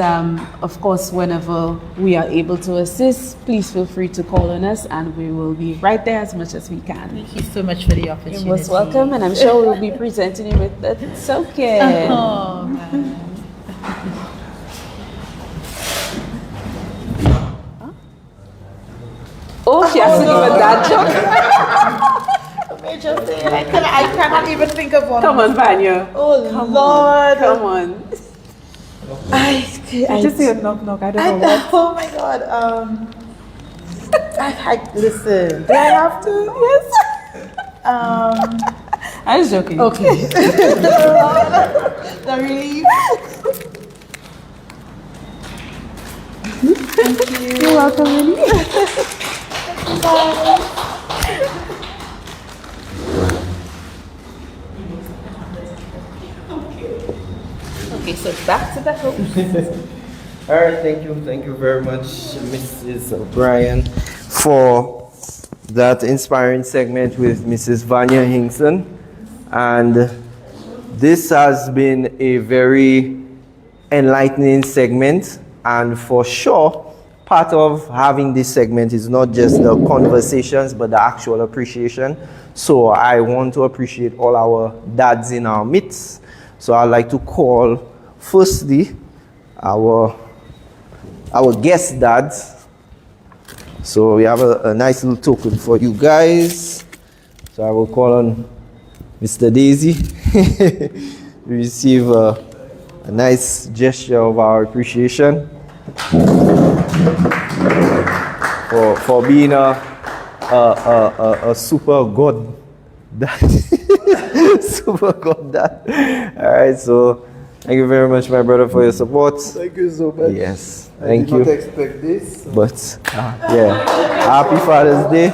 of course, whenever we are able to assist, please feel free to call on us, and we will be right there as much as we can. Thank you so much for the opportunity. You're most welcome, and I'm sure we'll be presenting you with that. It's okay. Oh, man. Oh, she has to give a dad joke. Major thing. I cannot even think of one. Come on, Vanya. Oh, Come Lord. on. Come on. I Just say a knock knock. I don't know what. oh my God. Listen. Do I have to? Yes. I was joking. Okay. The relief. Thank you. You're welcome, Winnie. Okay, so back to the host. All right, thank you very much, Mrs. O'Brien, for that inspiring segment with Mrs. Vanya Hinkson. And this has been a very enlightening segment, and for sure, part of having this segment is not just the conversations, but the actual appreciation. So I want to appreciate all our dads in our midst. So I'd like to call, firstly, our guest dads. So we have a nice little token for you guys. So I will call on Mr. Daisy to receive a nice gesture of our appreciation for being a super god dad. Super god dad. All right, so thank you very much, my brother, for your support. Thank you so much. Yes, I thank did you. not expect this. But yeah, happy Father's Day,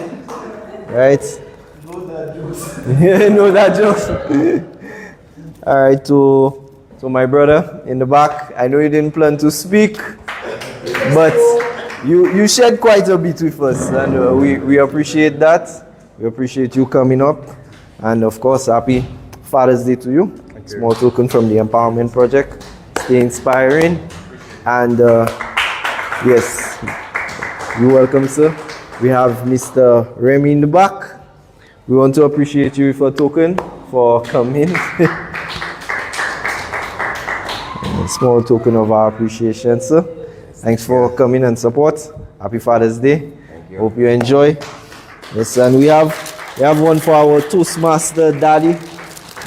right? No dad jokes. No that jokes. All right, to my brother in the back. I know you didn't plan to speak, but you shared quite a bit with us, and we appreciate that. We appreciate you coming up, and of course, happy Father's Day to you. Small token from the EmpowerMen Project. Stay inspiring, and yes, you're welcome, sir. We have Mr. Remy in the back. We want to appreciate you for a token for coming. A small token of our appreciation, sir. Thanks for coming and support. Happy Father's Day. Hope you enjoy. Yes, and we have one for our Toastmaster daddy,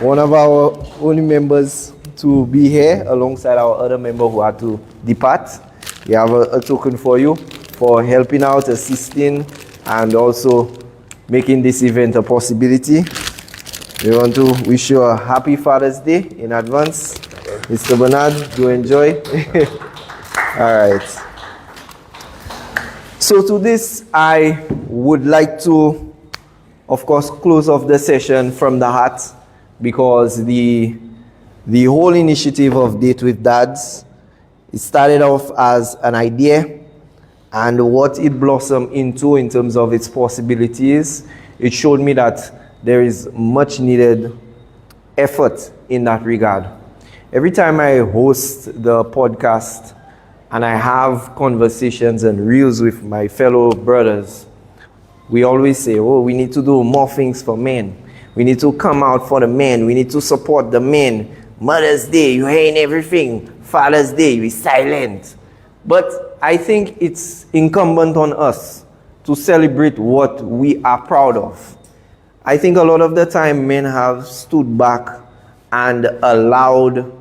one of our only members to be here alongside our other member who had to depart. We have a token for you for helping out, assisting, and also making this event a possibility. We want to wish you a happy Father's Day in advance. Mr. Bernard, do enjoy. All right. So to this, I would like to, of course, close off the session from the heart, because the whole initiative of Date with Dads, it started off as an idea, and what it blossomed into in terms of its possibilities, it showed me that there is much needed effort in that regard. Every time I host the podcast and I have conversations and reels with my fellow brothers, we always say, oh, we need to do more things for men. We need to come out for the men. We need to support the men. Mother's Day, you ain't everything. Father's Day, we silent. But I think it's incumbent on us to celebrate what we are proud of. I think a lot of the time men have stood back and allowed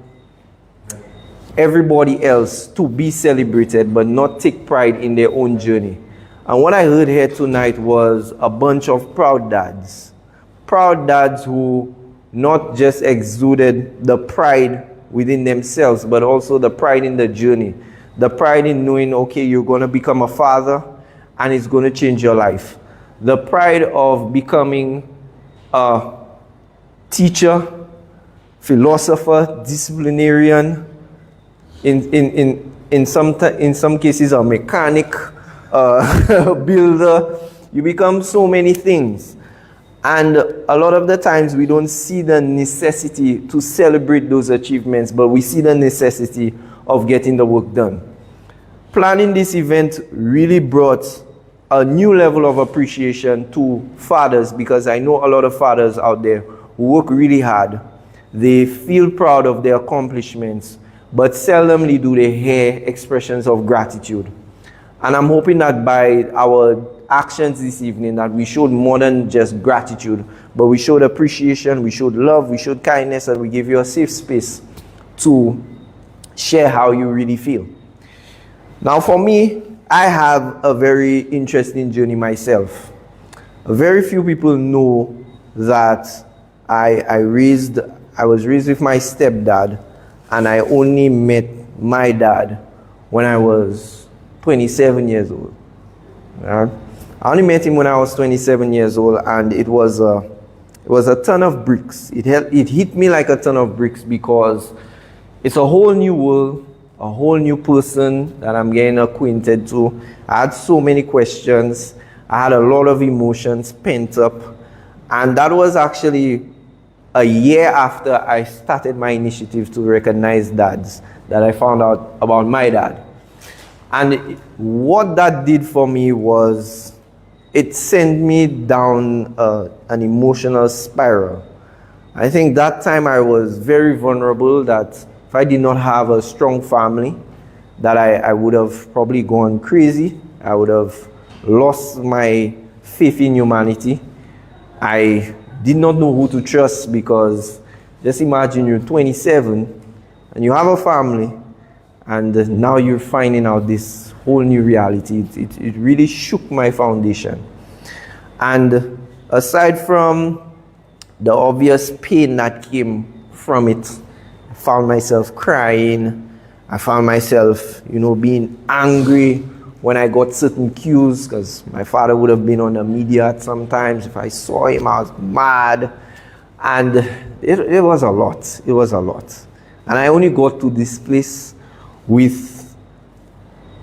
everybody else to be celebrated but not take pride in their own journey. And what I heard here tonight was a bunch of proud dads. Proud dads who not just exuded the pride within themselves, but also the pride in the journey. The pride in knowing, okay, you're going to become a father and it's going to change your life. The pride of becoming a teacher, philosopher, disciplinarian, in some cases a mechanic, builder. You become so many things. And a lot of the times we don't see the necessity to celebrate those achievements, but we see the necessity of getting the work done. Planning this event really brought a new level of appreciation to fathers, because I know a lot of fathers out there who work really hard. They feel proud of their accomplishments, but seldomly do they hear expressions of gratitude. And I'm hoping that by our actions this evening that we showed more than just gratitude, but we showed appreciation, we showed love, we showed kindness, and we give you a safe space to share how you really feel. Now for me, I have a very interesting journey myself. Very few people know that I was raised with my stepdad, and I only met my dad when I was 27 years old. I only met him when I was 27 years old, and it was a ton of bricks. It hit me like a ton of bricks, because it's a whole new world, a whole new person that I'm getting acquainted to. I had so many questions. I had a lot of emotions pent up, and that was actually a year after I started my initiative to recognize dads that I found out about my dad. And what that did for me was it sent me down an emotional spiral. I think that time I was very vulnerable, that if I did not have a strong family, that I would have probably gone crazy. I would have lost my faith in humanity. I did not know who to trust, because just imagine you're 27 and you have a family, and now you're finding out this whole new reality. It really shook my foundation. And aside from the obvious pain that came from it, I found myself crying. I found myself, being angry when I got certain cues, because my father would have been on the media sometimes. If I saw him, I was mad. And it was a lot. It was a lot. And I only got to this place with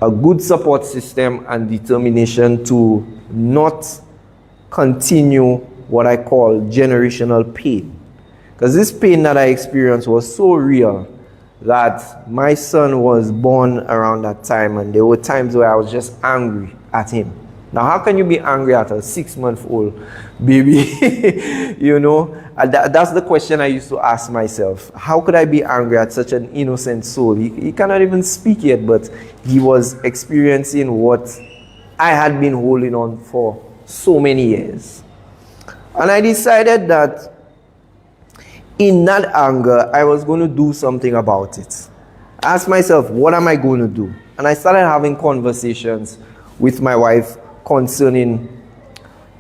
a good support system and determination to not continue what I call generational pain. Because this pain that I experienced was so real that my son was born around that time, and there were times where I was just angry at him. Now, how can you be angry at a 6-month-old baby? That's the question I used to ask myself. How could I be angry at such an innocent soul? He cannot even speak yet, but he was experiencing what I had been holding on for so many years. And I decided that in that anger, I was going to do something about it. I asked myself, what am I going to do? And I started having conversations with my wife concerning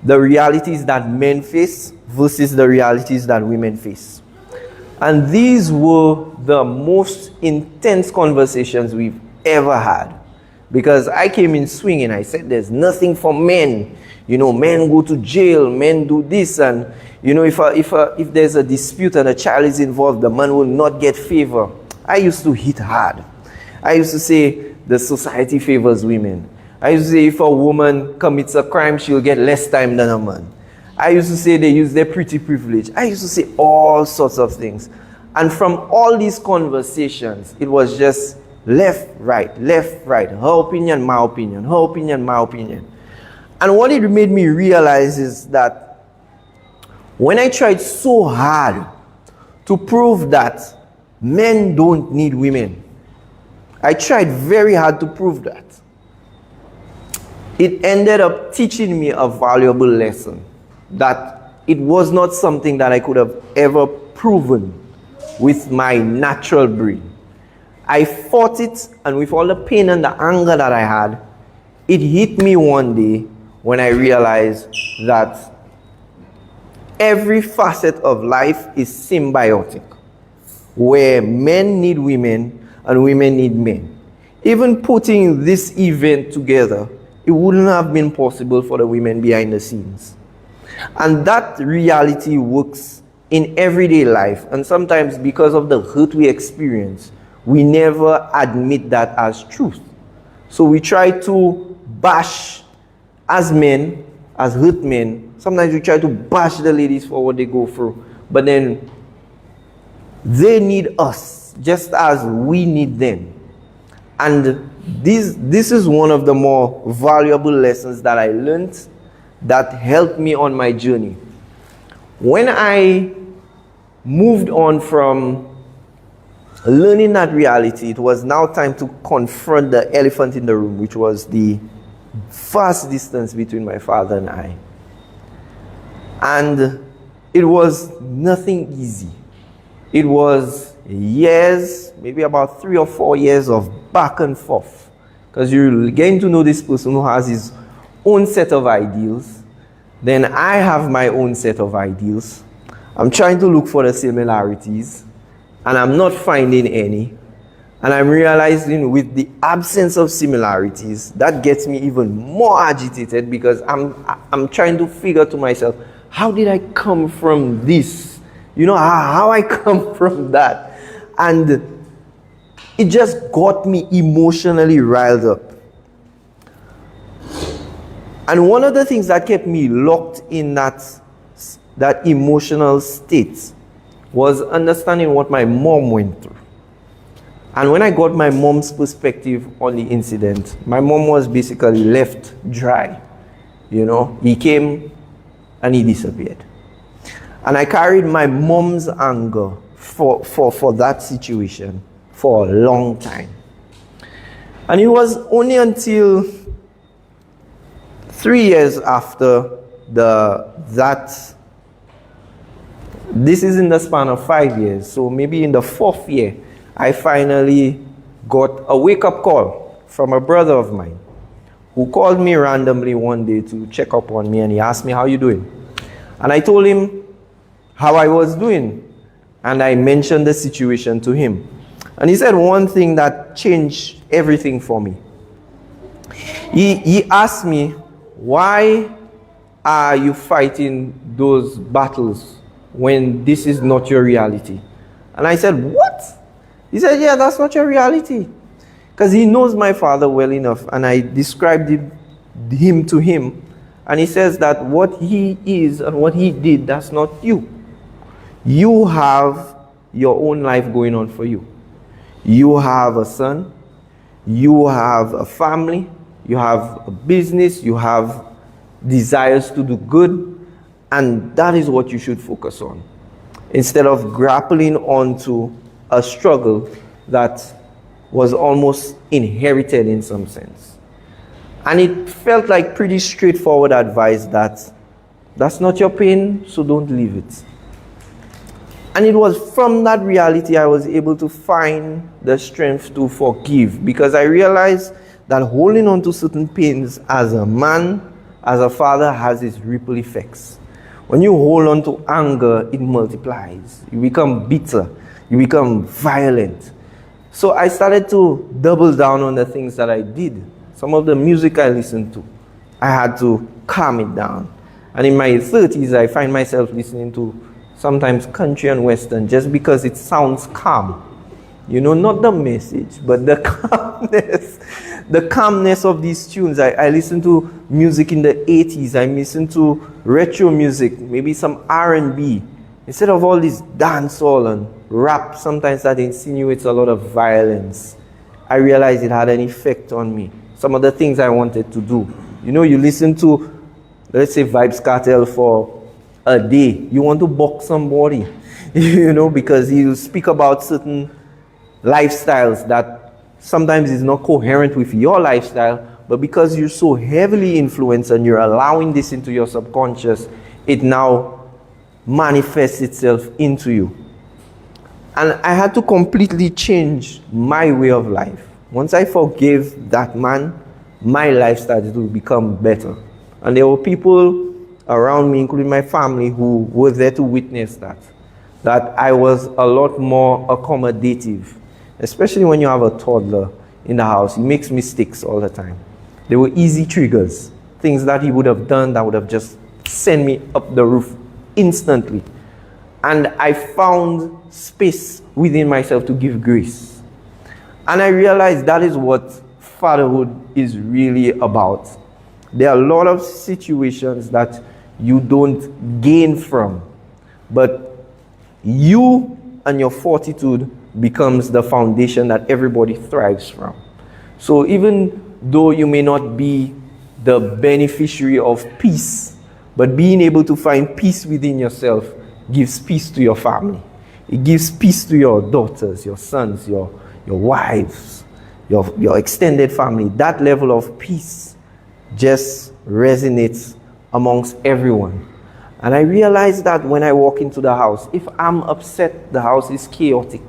the realities that men face versus the realities that women face. And these were the most intense conversations we've ever had. Because I came in swinging. I said, there's nothing for men. Men go to jail, men do this, and if there's a dispute and a child is involved, the man will not get favor. I used to hit hard. I used to say the society favors women. I used to say if a woman commits a crime, she'll get less time than a man. I used to say they use their pretty privilege. I used to say all sorts of things. And from all these conversations, it was just left, right, her opinion, my opinion, her opinion, my opinion. And what it made me realize is that When I tried so hard to prove that men don't need women, I tried very hard to prove that. It ended up teaching me a valuable lesson, that it was not something that I could have ever proven with my natural brain. I fought it, and with all the pain and the anger that I had, it hit me one day when I realized that every facet of life is symbiotic, where men need women and women need men. Even putting this event together, it wouldn't have been possible for the women behind the scenes. And that reality works in everyday life. And sometimes because of the hurt we experience, we never admit that as truth. So we try to bash as men, as hurt men. Sometimes we try to bash the ladies for what they go through. But then they need us just as we need them. And this is one of the more valuable lessons that I learned that helped me on my journey. When I moved on from learning that reality, it was now time to confront the elephant in the room, which was the vast distance between my father and I. And it was nothing easy. It was years, maybe about 3 or 4 years of back and forth. Because you're getting to know this person who has his own set of ideals. Then I have my own set of ideals. I'm trying to look for the similarities, and I'm not finding any. And I'm realizing with the absence of similarities, that gets me even more agitated, because I'm trying to figure to myself, how did I come from this? You know, how I come from that? And it just got me emotionally riled up. And one of the things that kept me locked in that emotional state was understanding what my mom went through. And when I got my mom's perspective on the incident, my mom was basically left dry. You know, he came and he disappeared. And I carried my mom's anger for that situation for a long time. And it was only until 3 years after this is in the span of 5 years, so maybe in the 4th year, I finally got a wake-up call from a brother of mine who called me randomly one day to check up on me, and he asked me, "How you doing?" And I told him how I was doing, and I mentioned the situation to him. And he said one thing that changed everything for me. He asked me, "Why are you fighting those battles when this is not your reality?" And I said, "What?" He said, "Yeah, that's not your reality." Because he knows my father well enough, and I described him to him. And he says that what he is and what he did, that's not you. You have your own life going on for you. You have a son, you have a family, you have a business, you have desires to do good, and that is what you should focus on, instead of grappling onto a struggle that was almost inherited in some sense. And it felt like pretty straightforward advice that that's not your pain, so don't leave it. And it was from that reality I was able to find the strength to forgive, because I realized that holding on to certain pains as a man, as a father, has its ripple effects. When you hold on to anger, it multiplies. You become bitter. You become violent. So I started to double down on the things that I did. Some of the music I listened to, I had to calm it down. And in my 30s, I find myself listening to sometimes country and western just because it sounds calm. You know, not the message, but the calmness. The calmness of these tunes. I listen to music in the 80s. I listen to retro music, maybe some R&B. Instead of all this dancehall and rap, sometimes that insinuates a lot of violence. I realized it had an effect on me. Some of the things I wanted to do. You know, you listen to, let's say, Vibes Cartel for a day. You want to box somebody, because he'll speak about certain lifestyles that sometimes is not coherent with your lifestyle, but because you're so heavily influenced and you're allowing this into your subconscious, it now manifests itself into you. And I had to completely change my way of life. Once I forgave that man, my life started to become better. And there were people around me, including my family, who were there to witness that I was a lot more accommodative, especially when you have a toddler in the house. He makes mistakes all the time. They were easy triggers, things that he would have done that would have just sent me up the roof instantly. And I found space within myself to give grace. And I realized that is what fatherhood is really about. There are a lot of situations that you don't gain from, but you and your fortitude becomes the foundation that everybody thrives from. So even though you may not be the beneficiary of peace, but being able to find peace within yourself gives peace to your family. It gives peace to your daughters, your sons, your wives, your extended family. That level of peace just resonates amongst everyone. And I realized that when I walk into the house, if I'm upset, the house is chaotic.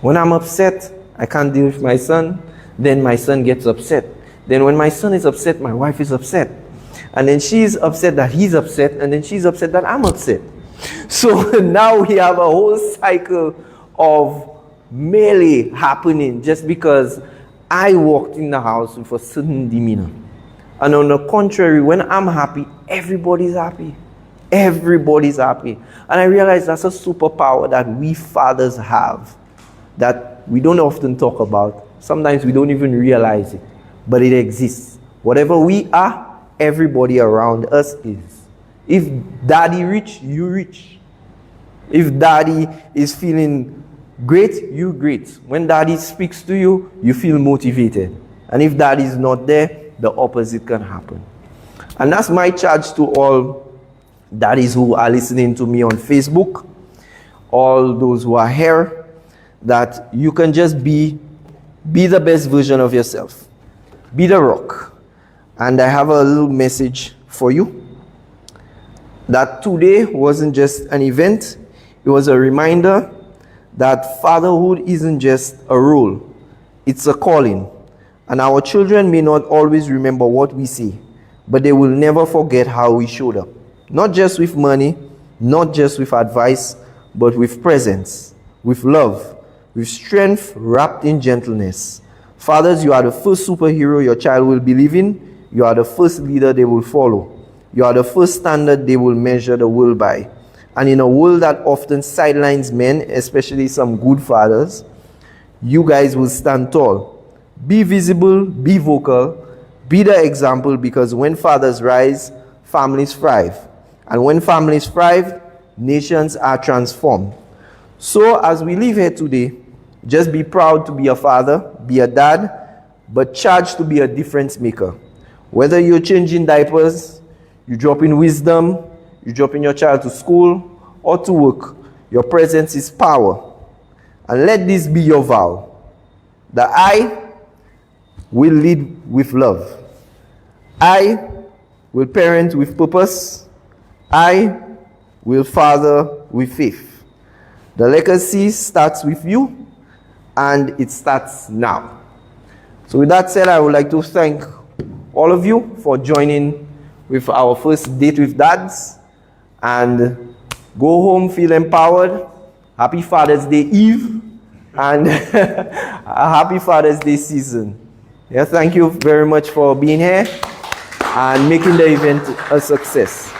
When I'm upset, I can't deal with my son, then my son gets upset. Then when my son is upset, my wife is upset. And then she's upset that he's upset, and then she's upset that I'm upset. So now we have a whole cycle of melee happening just because I walked in the house with a certain demeanor. And on the contrary, when I'm happy, everybody's happy. Everybody's happy. And I realize that's a superpower that we fathers have that we don't often talk about. Sometimes we don't even realize it, but it exists. Whatever we are, everybody around us is. If daddy rich, you rich. If daddy is feeling great, you great. When daddy speaks to you, you feel motivated. And if daddy is not there, the opposite can happen. And that's my charge to all daddies who are listening to me on Facebook, all those who are here, that you can just be the best version of yourself. Be the rock. And I have a little message for you. That today wasn't just an event, it was a reminder that fatherhood isn't just a role, it's a calling. And our children may not always remember what we say, but they will never forget how we showed up. Not just with money, not just with advice, but with presence, with love, with strength wrapped in gentleness. Fathers, you are the first superhero your child will believe in. You are the first leader they will follow. You are the first standard they will measure the world by. And in a world that often sidelines men, especially some good fathers, you guys will stand tall. Be visible, be vocal, be the example, because when fathers rise, families thrive. And when families thrive, nations are transformed. So as we leave here today, just be proud to be a father, be a dad, but charged to be a difference maker. Whether you're changing diapers, you're dropping wisdom, you're dropping your child to school or to work, your presence is power. And let this be your vow, that I will lead with love. I will parent with purpose. I will father with faith. The legacy starts with you, and it starts now. So with that said, I would like to thank all of you for joining with our first date with dads, and go home, feel empowered. Happy Father's Day Eve, and a happy Father's Day season. Yeah, thank you very much for being here and making the event a success.